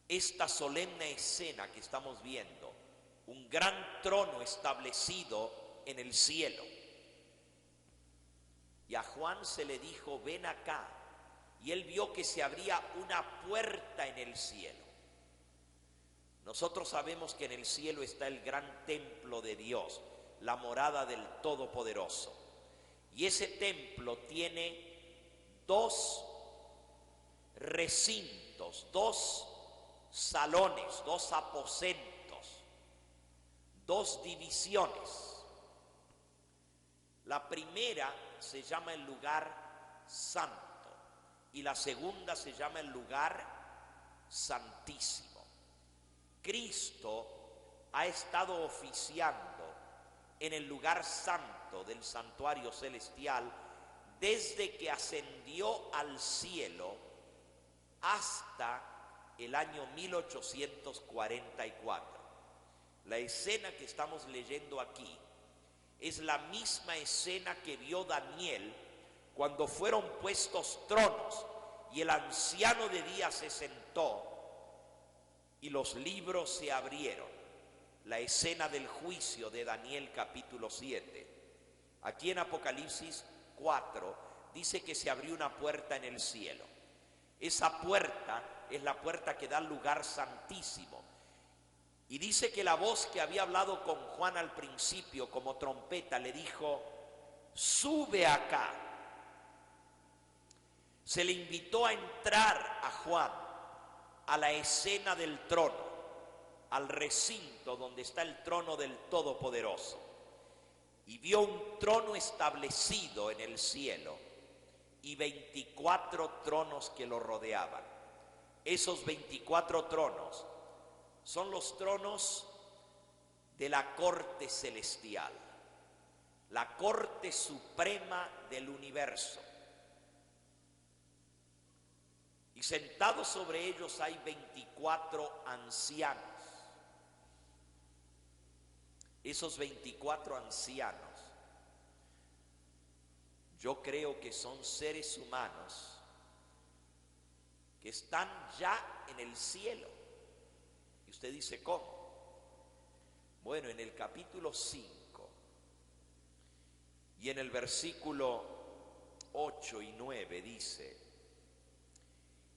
A: Esta solemne escena que estamos viendo, un gran trono establecido en el cielo. Y a Juan se le dijo, ven acá. Y él vio que se abría una puerta en el cielo. Nosotros sabemos que en el cielo está el gran templo de Dios, la morada del Todopoderoso. Y ese templo tiene dos recintos, dos salones, dos aposentos, dos divisiones. La primera se llama el lugar santo y la segunda se llama el lugar santísimo. Cristo ha estado oficiando en el lugar santo del santuario celestial desde que ascendió al cielo hasta el año 1844. La escena que estamos leyendo aquí es la misma escena que vio Daniel cuando fueron puestos tronos y el anciano de días se sentó y los libros se abrieron. La escena del juicio de Daniel capítulo 7. Aquí en Apocalipsis 4 dice que se abrió una puerta en el cielo. Esa puerta es la puerta que da al lugar santísimo. Y dice que la voz que había hablado con Juan al principio como trompeta le dijo, sube acá. Se le invitó a entrar a Juan a la escena del trono, al recinto donde está el trono del Todopoderoso. Y vio un trono establecido en el cielo y 24 tronos que lo rodeaban. Esos 24 tronos son los tronos de la corte celestial, la corte suprema del universo. Y sentados sobre ellos hay 24 ancianos. Esos 24 ancianos, yo creo que son seres humanos que están ya en el cielo. Y usted dice, ¿cómo? Bueno, en el capítulo 5 y en el versículo 8 y 9 dice,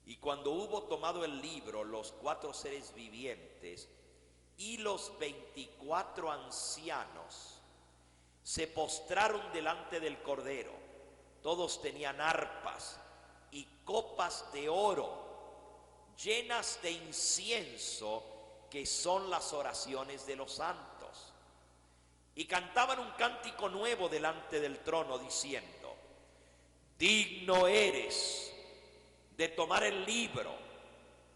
A: y cuando hubo tomado el libro, los 4 seres vivientes y los 24 ancianos se postraron delante del Cordero. Todos tenían arpas y copas de oro llenas de incienso, que son las oraciones de los santos. Y cantaban un cántico nuevo delante del trono, diciendo, digno eres de tomar el libro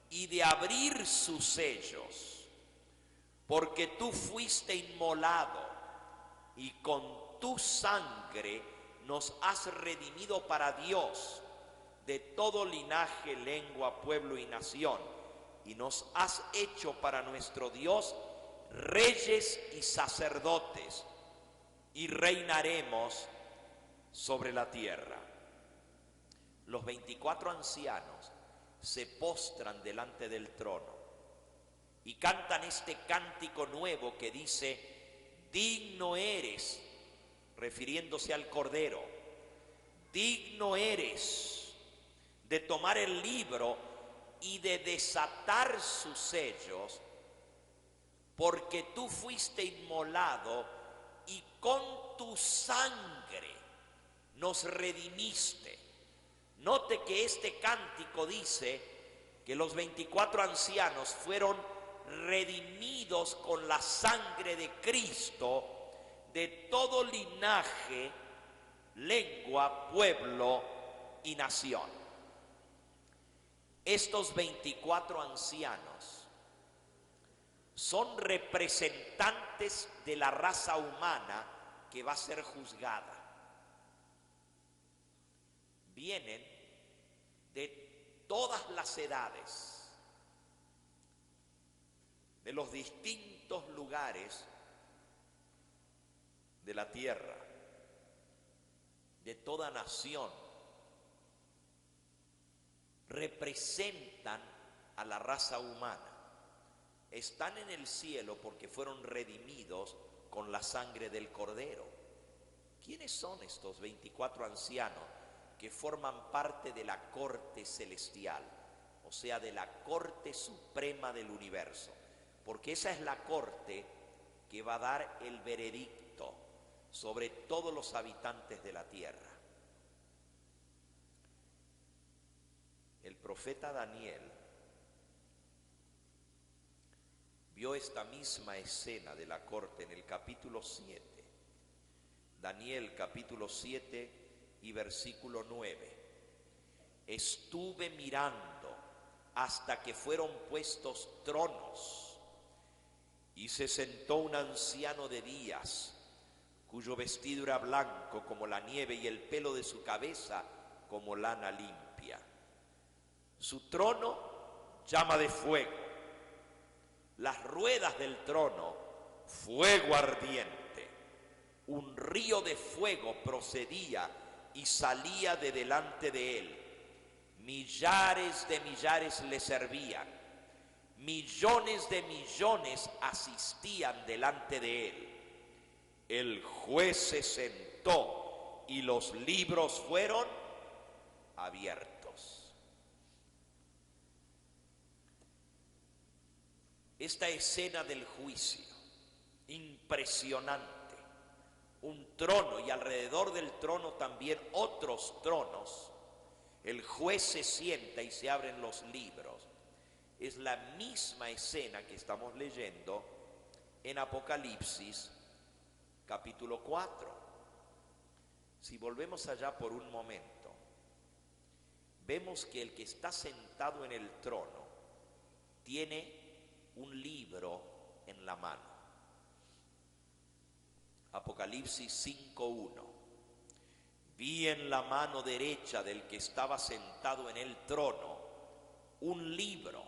A: y de abrir sus sellos, porque tú fuiste inmolado y con tu sangre nos has redimido para Dios de todo linaje, lengua, pueblo y nación, y nos has hecho para nuestro Dios reyes y sacerdotes, y reinaremos sobre la tierra. Los 24 ancianos se postran delante del trono y cantan este cántico nuevo que dice, digno eres, refiriéndose al Cordero, digno eres de tomar el libro y de desatar sus sellos, porque tú fuiste inmolado y con tu sangre nos redimiste. Note que este cántico dice que los 24 ancianos fueron redimidos con la sangre de Cristo de todo linaje, lengua, pueblo y nación. Estos 24 ancianos son representantes de la raza humana que va a ser juzgada. Vienen de todas las edades, de los distintos lugares de la tierra, de toda nación. Representan a la raza humana. Están en el cielo porque fueron redimidos con la sangre del Cordero. ¿Quiénes son estos 24 ancianos que forman parte de la corte celestial? O sea, de la corte suprema del universo. Porque esa es la corte que va a dar el veredicto sobre todos los habitantes de la tierra. El profeta Daniel vio esta misma escena de la corte en el capítulo 7. Daniel capítulo 7 y versículo 9. Estuve mirando hasta que fueron puestos tronos, y se sentó un anciano de días, cuyo vestido era blanco como la nieve y el pelo de su cabeza como lana limpia. Su trono llama de fuego, las ruedas del trono fuego ardiente. Un río de fuego procedía y salía de delante de él. Millares de millares le servían, millones de millones asistían delante de él. El juez se sentó y los libros fueron abiertos. Esta escena del juicio, impresionante, un trono y alrededor del trono también otros tronos. El juez se sienta y se abren los libros. Es la misma escena que estamos leyendo en Apocalipsis capítulo 4. Si volvemos allá por un momento, vemos que el que está sentado en el trono tiene un libro en la mano. Apocalipsis 5:1. Vi en la mano derecha del que estaba sentado en el trono un libro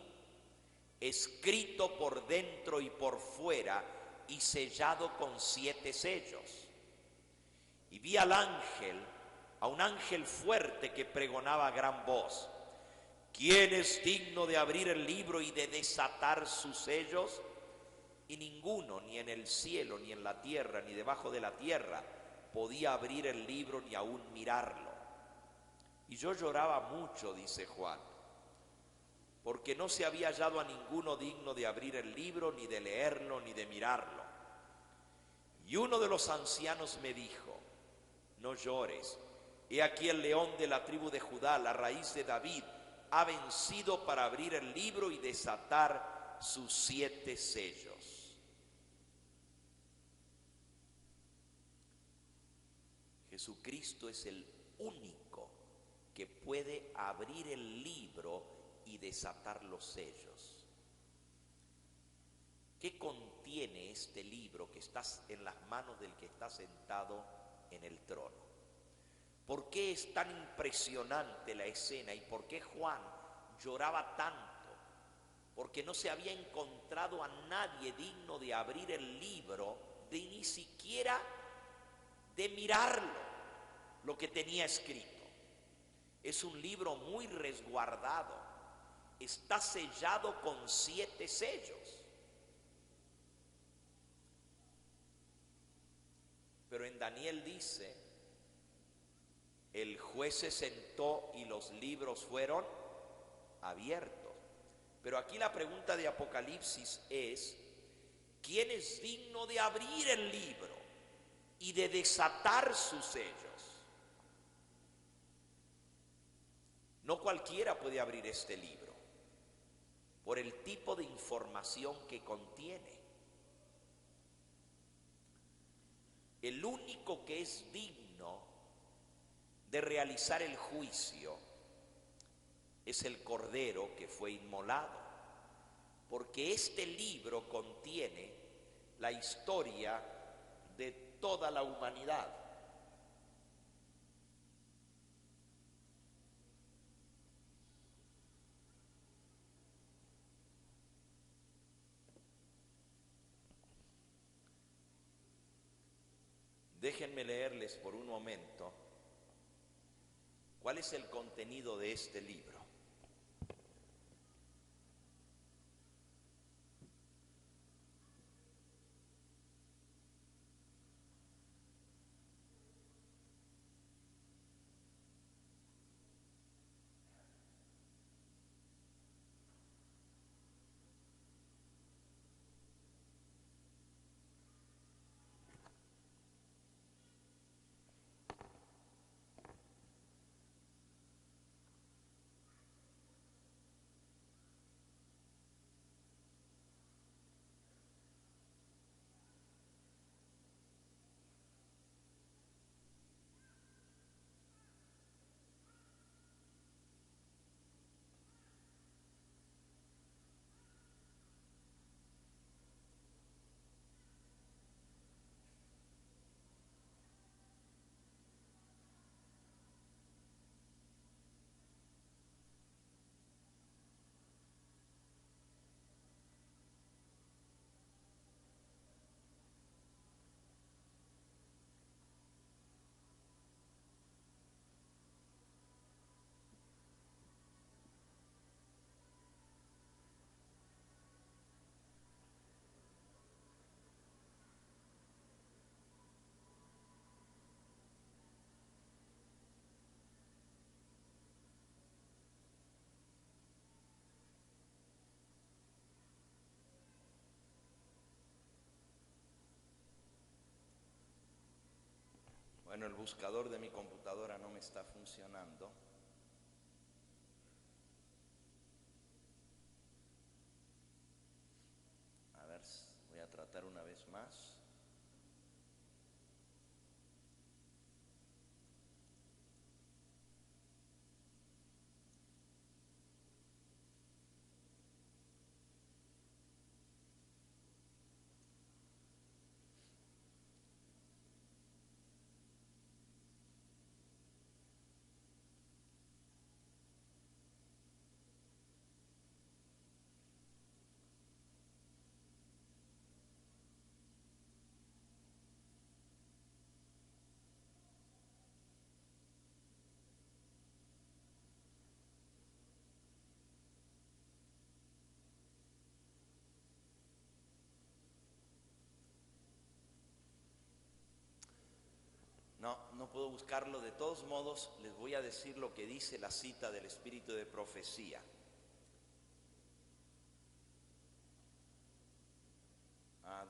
A: escrito por dentro y por fuera y sellado con 7 sellos. Y vi al ángel, a un ángel fuerte que pregonaba a gran voz: ¿quién es digno de abrir el libro y de desatar sus sellos? Y ninguno, ni en el cielo, ni en la tierra, ni debajo de la tierra, podía abrir el libro ni aún mirarlo. Y yo lloraba mucho, dice Juan, porque no se había hallado a ninguno digno de abrir el libro, ni de leerlo, ni de mirarlo. Y uno de los ancianos me dijo: no llores, he aquí el león de la tribu de Judá, la raíz de David, ha vencido para abrir el libro y desatar sus 7 sellos. Jesucristo es el único que puede abrir el libro y desatar los sellos. ¿Qué contiene este libro que está en las manos del que está sentado en el trono? ¿Por qué es tan impresionante la escena y por qué Juan lloraba tanto? Porque no se había encontrado a nadie digno de abrir el libro, de ni siquiera de mirarlo, lo que tenía escrito. Es un libro muy resguardado, está sellado con 7 sellos. Pero en Daniel dice: el juez se sentó y los libros fueron abiertos. Pero aquí la pregunta de Apocalipsis es: ¿quién es digno de abrir el libro y de desatar sus sellos? No cualquiera puede abrir este libro por el tipo de información que contiene. El único que es digno de realizar el juicio es el Cordero que fue inmolado, porque este libro contiene la historia de toda la humanidad. Déjenme leerles por un momento cuál es el contenido de este libro. Bueno, el buscador de mi computadora no me está funcionando. A ver, voy a tratar una vez más. No puedo buscarlo. De todos modos, les voy a decir lo que dice la cita del Espíritu de Profecía.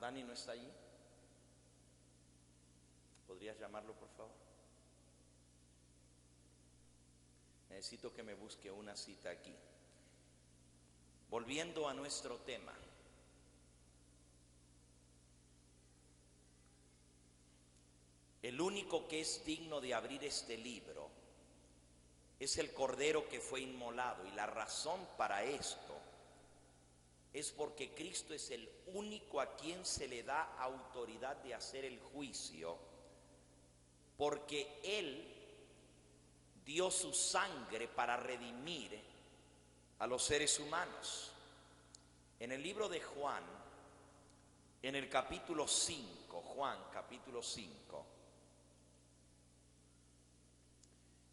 A: Dani no está allí. ¿Podrías llamarlo, por favor? Necesito que me busque una cita aquí. Volviendo a nuestro tema. El único que es digno de abrir este libro es el Cordero que fue inmolado, y la razón para esto es porque Cristo es el único a quien se le da autoridad de hacer el juicio, porque Él dio su sangre para redimir a los seres humanos. En el libro de Juan, en el capítulo 5, Juan capítulo 5,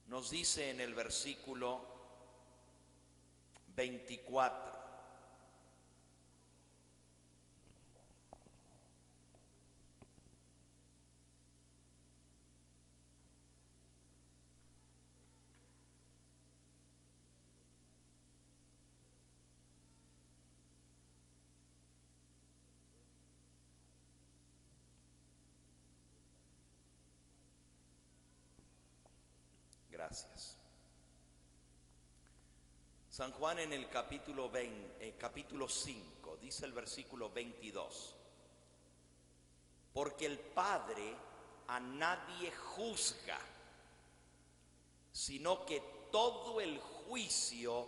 A: nos dice en el versículo 24, gracias. San Juan en el capítulo 5, dice el versículo 22, porque el Padre a nadie juzga, sino que todo el juicio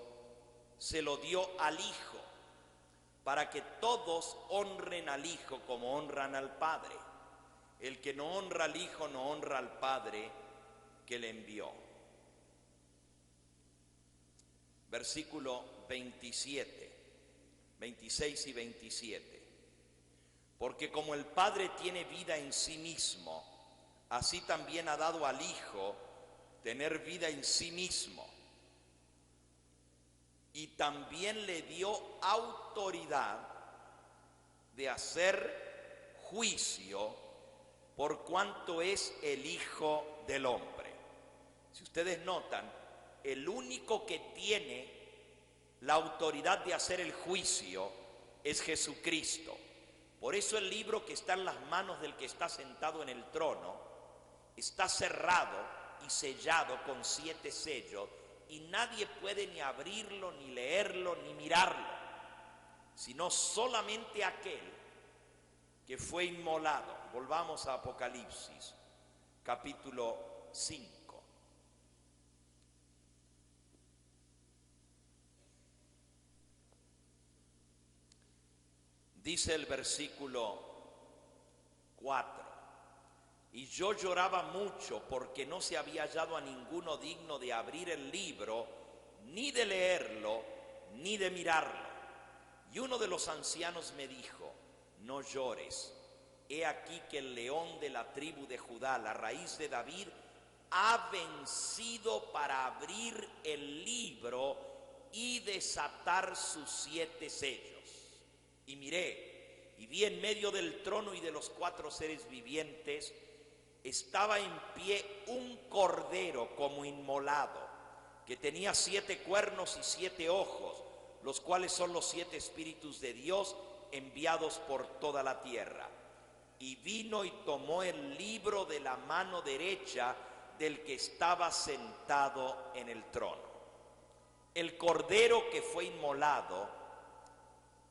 A: se lo dio al Hijo, para que todos honren al Hijo como honran al Padre. El que no honra al Hijo no honra al Padre que le envió. Versículo 27, 26 y 27. Porque como el Padre tiene vida en sí mismo, así también ha dado al Hijo tener vida en sí mismo. Y también le dio autoridad de hacer juicio por cuanto es el Hijo del Hombre. Si ustedes notan, el único que tiene la autoridad de hacer el juicio es Jesucristo. Por eso el libro que está en las manos del que está sentado en el trono está cerrado y sellado con 7 sellos, y nadie puede ni abrirlo, ni leerlo, ni mirarlo, sino solamente aquel que fue inmolado. Volvamos a Apocalipsis, capítulo 5. Dice el versículo 4, y yo lloraba mucho porque no se había hallado a ninguno digno de abrir el libro, ni de leerlo, ni de mirarlo. Y uno de los ancianos me dijo, no llores, he aquí que el león de la tribu de Judá, la raíz de David, ha vencido para abrir el libro y desatar sus 7 sellos. Y miré, y vi en medio del trono y de los 4 seres vivientes, estaba en pie un cordero como inmolado, que tenía 7 cuernos y 7 ojos, los cuales son los 7 espíritus de Dios enviados por toda la tierra. Y vino y tomó el libro de la mano derecha del que estaba sentado en el trono. El cordero que fue inmolado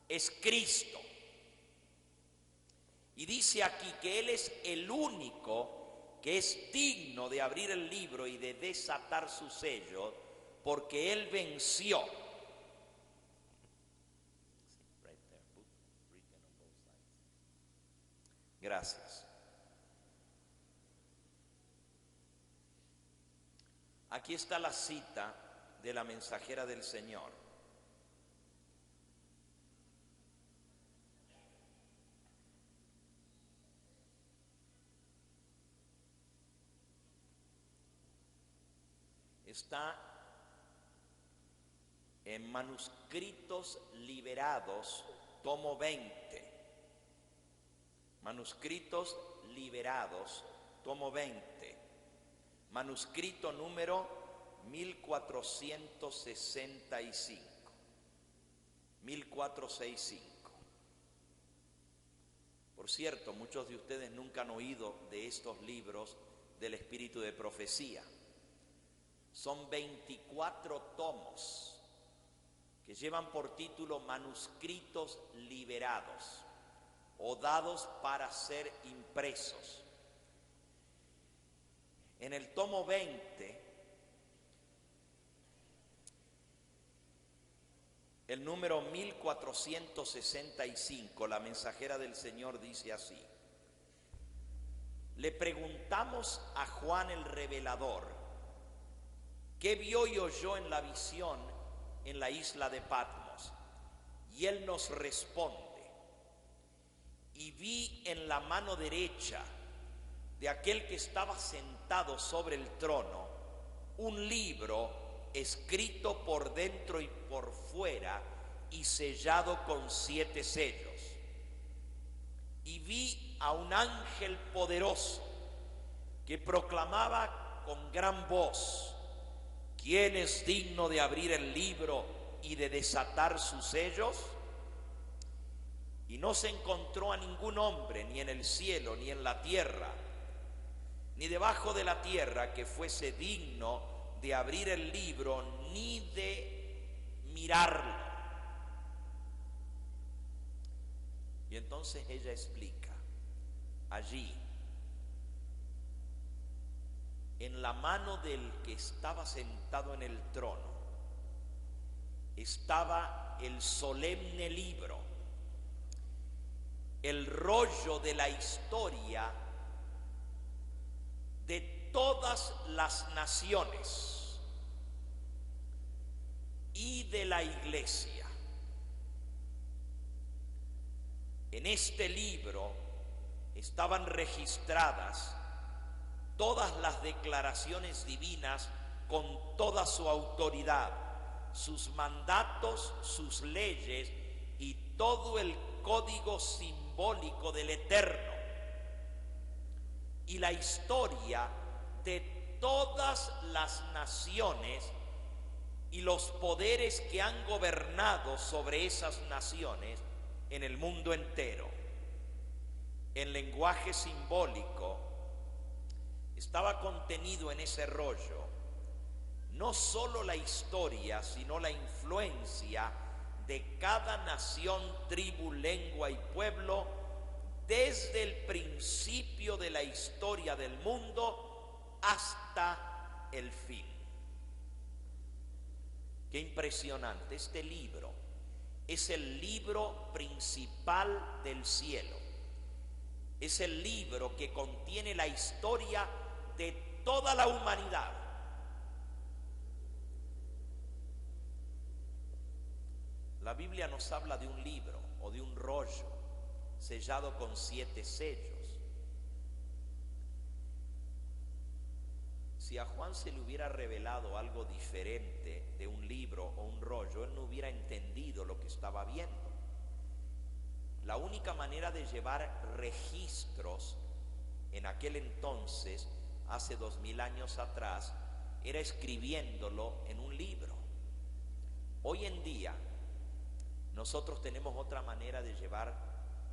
A: es Cristo. Y dice aquí que Él es el único que es digno de abrir el libro y de desatar su sello, porque Él venció. Gracias. Aquí está la cita de la mensajera del Señor. Está en Manuscritos Liberados, tomo 20. Manuscritos Liberados, tomo 20. Manuscrito número 1465. 1465. Por cierto, muchos de ustedes nunca han oído de estos libros del espíritu de profecía. Son 24 tomos que llevan por título Manuscritos Liberados o dados para ser impresos. En el tomo 20, el número 1465, la mensajera del Señor dice así: le preguntamos a Juan el revelador, ¿qué vio y oyó en la visión en la isla de Patmos? Y él nos responde, y vi en la mano derecha de aquel que estaba sentado sobre el trono un libro escrito por dentro y por fuera y sellado con 7 sellos. Y vi a un ángel poderoso que proclamaba con gran voz, ¿quién es digno de abrir el libro y de desatar sus sellos? Y no se encontró a ningún hombre, ni en el cielo, ni en la tierra, ni debajo de la tierra, que fuese digno de abrir el libro, ni de mirarlo. Y entonces ella explica, allí, en la mano del que estaba sentado en el trono, estaba el solemne libro, el rollo de la historia de todas las naciones y de la iglesia. En este libro estaban registradas todas las declaraciones divinas con toda su autoridad, sus mandatos, sus leyes y todo el código simbólico del Eterno, y la historia de todas las naciones y los poderes que han gobernado sobre esas naciones en el mundo entero. En lenguaje simbólico estaba contenido en ese rollo no solo la historia, sino la influencia de cada nación, tribu, lengua y pueblo desde el principio de la historia del mundo hasta el fin. Qué impresionante. Este libro es el libro principal del cielo. Es el libro que contiene la historia de toda la humanidad. La Biblia nos habla de un libro o de un rollo sellado con 7 sellos. Si a Juan se le hubiera revelado algo diferente de un libro o un rollo, él no hubiera entendido lo que estaba viendo. La única manera de llevar registros en aquel entonces, hace 2000 años atrás, era escribiéndolo en un libro. Hoy en día nosotros tenemos otra manera de llevar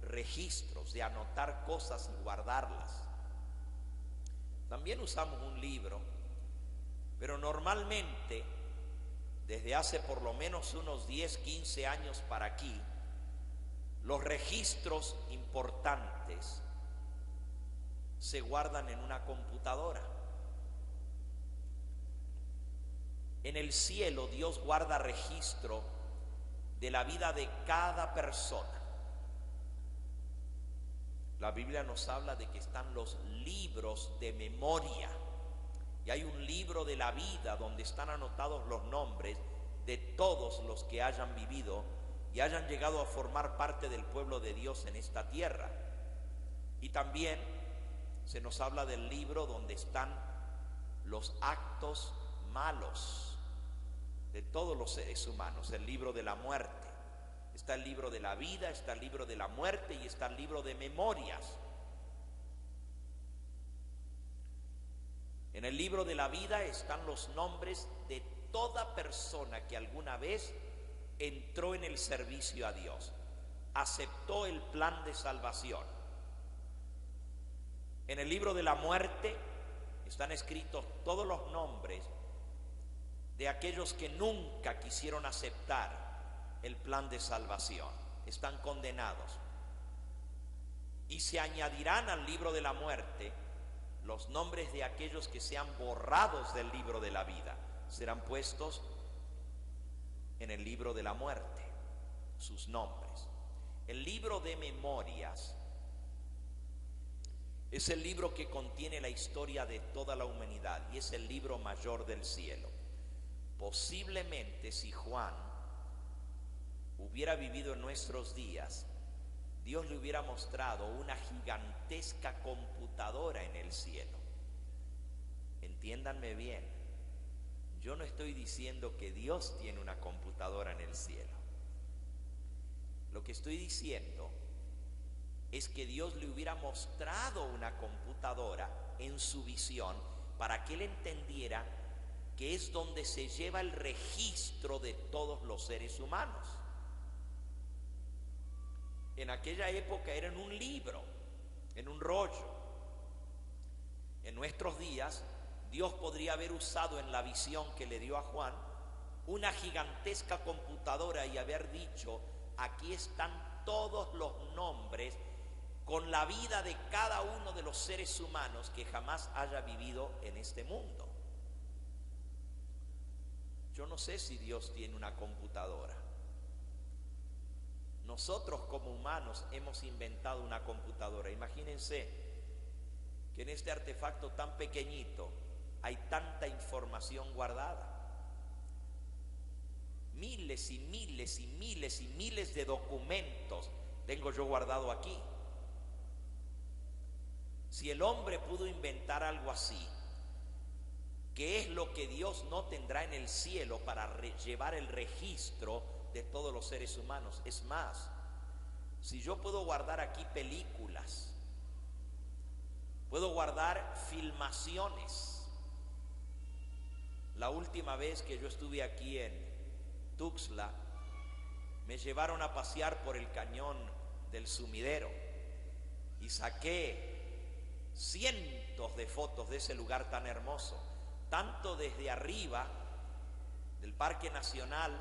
A: registros, de anotar cosas y guardarlas. También usamos un libro, pero normalmente desde hace por lo menos unos 10, 15 años para aquí, los registros importantes se guardan en una computadora. En el cielo Dios guarda registro de la vida de cada persona. La Biblia nos habla de que están los libros de memoria, y hay un libro de la vida donde están anotados los nombres de todos los que hayan vivido y hayan llegado a formar parte del pueblo de Dios en esta tierra. Y también se nos habla del libro donde están los actos malos de todos los seres humanos, el libro de la muerte. Está el libro de la vida, está el libro de la muerte y está el libro de memorias. En el libro de la vida están los nombres de toda persona que alguna vez entró en el servicio a Dios, aceptó el plan de salvación. En el libro de la muerte están escritos todos los nombres de aquellos que nunca quisieron aceptar el plan de salvación, están condenados. Y se añadirán al libro de la muerte los nombres de aquellos que sean borrados del libro de la vida, serán puestos en el libro de la muerte, sus nombres. El libro de memorias es el libro que contiene la historia de toda la humanidad y es el libro mayor del cielo. Posiblemente si Juan hubiera vivido en nuestros días, Dios le hubiera mostrado una gigantesca computadora en el cielo. Entiéndanme bien, yo no estoy diciendo que Dios tiene una computadora en el cielo. Lo que estoy diciendo es que Dios le hubiera mostrado una computadora en su visión para que él entendiera que es donde se lleva el registro de todos los seres humanos. En aquella época era en un libro, en un rollo. En nuestros días, Dios podría haber usado en la visión que le dio a Juan una gigantesca computadora y haber dicho, aquí están todos los nombres con la vida de cada uno de los seres humanos que jamás haya vivido en este mundo. Yo no sé si Dios tiene una computadora. Nosotros como humanos hemos inventado una computadora. Imagínense que en este artefacto tan pequeñito hay tanta información guardada. Miles y miles y miles y miles de documentos tengo yo guardado aquí. Si el hombre pudo inventar algo así, ¿qué es lo que Dios no tendrá en el cielo para llevar el registro de todos los seres humanos? Es más, si yo puedo guardar aquí películas, puedo guardar filmaciones. La última vez que yo estuve aquí en Tuxtla, me llevaron a pasear por el cañón del Sumidero y saqué cientos de fotos de ese lugar tan hermoso, tanto desde arriba del Parque Nacional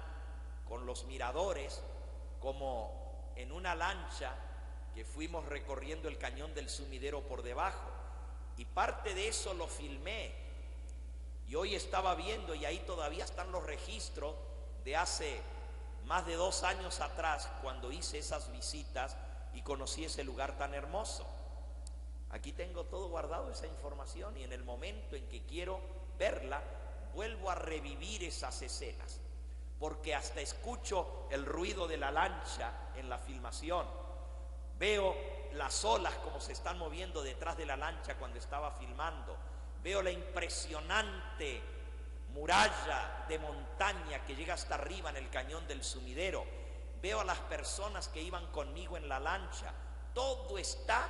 A: con los miradores, como en una lancha que fuimos recorriendo el cañón del Sumidero por debajo, y parte de eso lo filmé. Y hoy estaba viendo, y ahí todavía están los registros de hace más de 2 años atrás, cuando hice esas visitas y conocí ese lugar tan hermoso. Aquí tengo todo guardado, esa información, y en el momento en que quiero verla, vuelvo a revivir esas escenas, porque hasta escucho el ruido de la lancha en la filmación, veo las olas como se están moviendo detrás de la lancha cuando estaba filmando, veo la impresionante muralla de montaña que llega hasta arriba en el cañón del Sumidero, veo a las personas que iban conmigo en la lancha. Todo está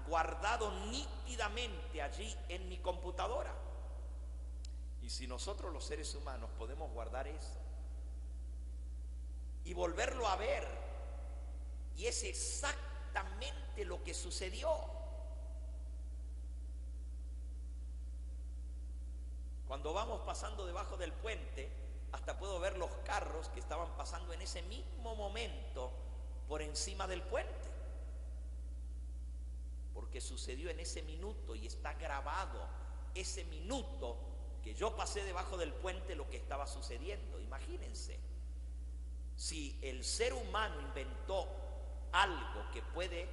A: guardado nítidamente allí en mi computadora. Y si nosotros los seres humanos podemos guardar eso y volverlo a ver, y es exactamente lo que sucedió. Cuando vamos pasando debajo del puente, hasta puedo ver los carros que estaban pasando en ese mismo momento por encima del puente, porque sucedió en ese minuto y está grabado ese minuto que yo pasé debajo del puente, lo que estaba sucediendo. Imagínense, si el ser humano inventó algo que puede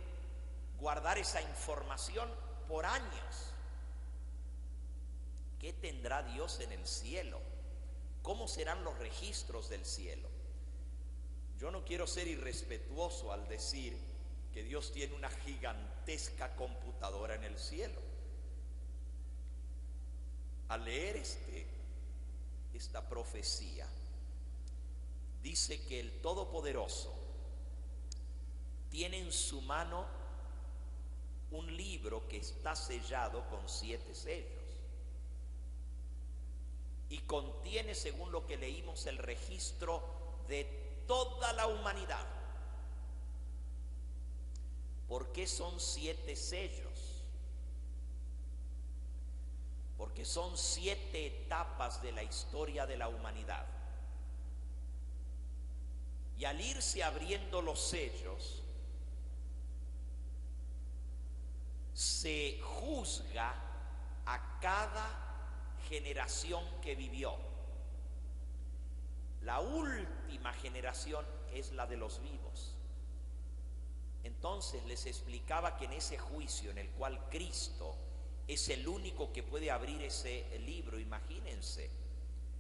A: guardar esa información por años, ¿qué tendrá Dios en el cielo? ¿Cómo serán los registros del cielo? Yo no quiero ser irrespetuoso al decir que Dios tiene una gigantesca computadora en el cielo. Al leer esta profecía, dice que el Todopoderoso tiene en su mano un libro que está sellado con 7 sellos. Y contiene, según lo que leímos, el registro de toda la humanidad. ¿Por qué son 7 sellos? Porque son 7 etapas de la historia de la humanidad. Y al irse abriendo los sellos, se juzga a cada generación que vivió. La última generación es la de los vivos. Entonces les explicaba que en ese juicio en el cual Cristo es el único que puede abrir ese libro, imagínense,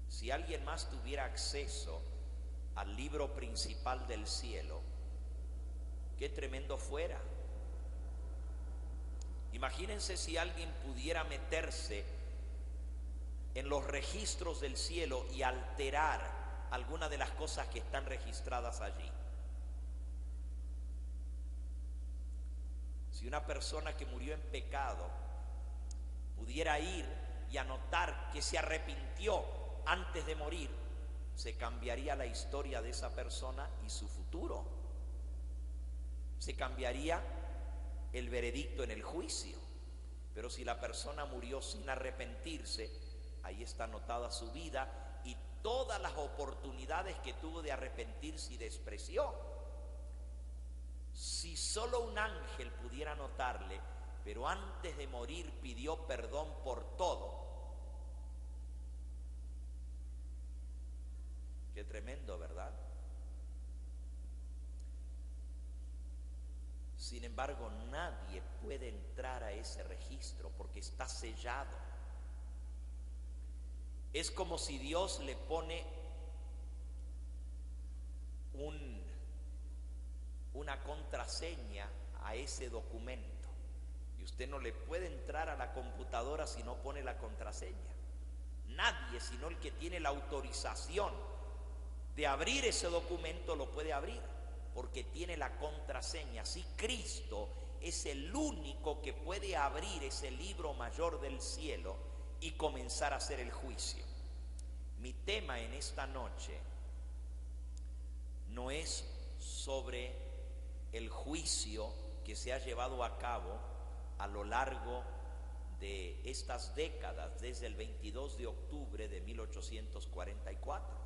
A: si alguien más tuviera acceso al libro principal del cielo, qué tremendo fuera. Imagínense si alguien pudiera meterse en los registros del cielo y alterar alguna de las cosas que están registradas allí. Si una persona que murió en pecado pudiera ir y anotar que se arrepintió antes de morir, se cambiaría la historia de esa persona y su futuro. Se cambiaría el veredicto en el juicio. Pero si la persona murió sin arrepentirse, ahí está anotada su vida y todas las oportunidades que tuvo de arrepentirse y despreció. Si solo un ángel pudiera notarle, pero antes de morir pidió perdón por todo. Qué tremendo, ¿verdad? Sin embargo, nadie puede entrar a ese registro porque está sellado. Es como si Dios le pone una contraseña a ese documento y usted no le puede entrar a la computadora si no pone la contraseña. Nadie sino el que tiene la autorización de abrir ese documento lo puede abrir porque tiene la contraseña. Si Cristo es el único que puede abrir ese libro mayor del cielo y comenzar a hacer el juicio. Mi tema en esta noche no es sobre el juicio que se ha llevado a cabo a lo largo de estas décadas, desde el 22 de octubre de 1844.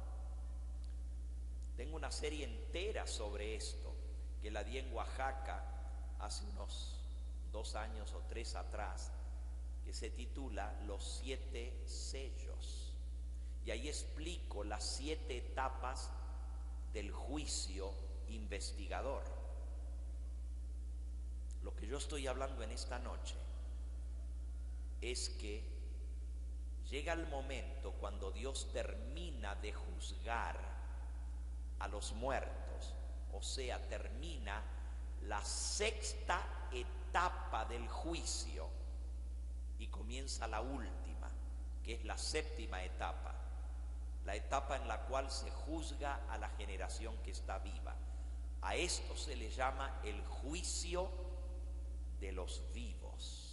A: Tengo una serie entera sobre esto, que la di en Oaxaca hace unos 2 años o 3 atrás, que se titula Los 7 sellos. Y ahí explico las 7 etapas del juicio investigador. Lo que yo estoy hablando en esta noche es que llega el momento cuando Dios termina de juzgar a los muertos, o sea, termina la 6ª etapa del juicio y comienza la última, que es la 7ª etapa, la etapa en la cual se juzga a la generación que está viva. A esto se le llama el juicio de los vivos.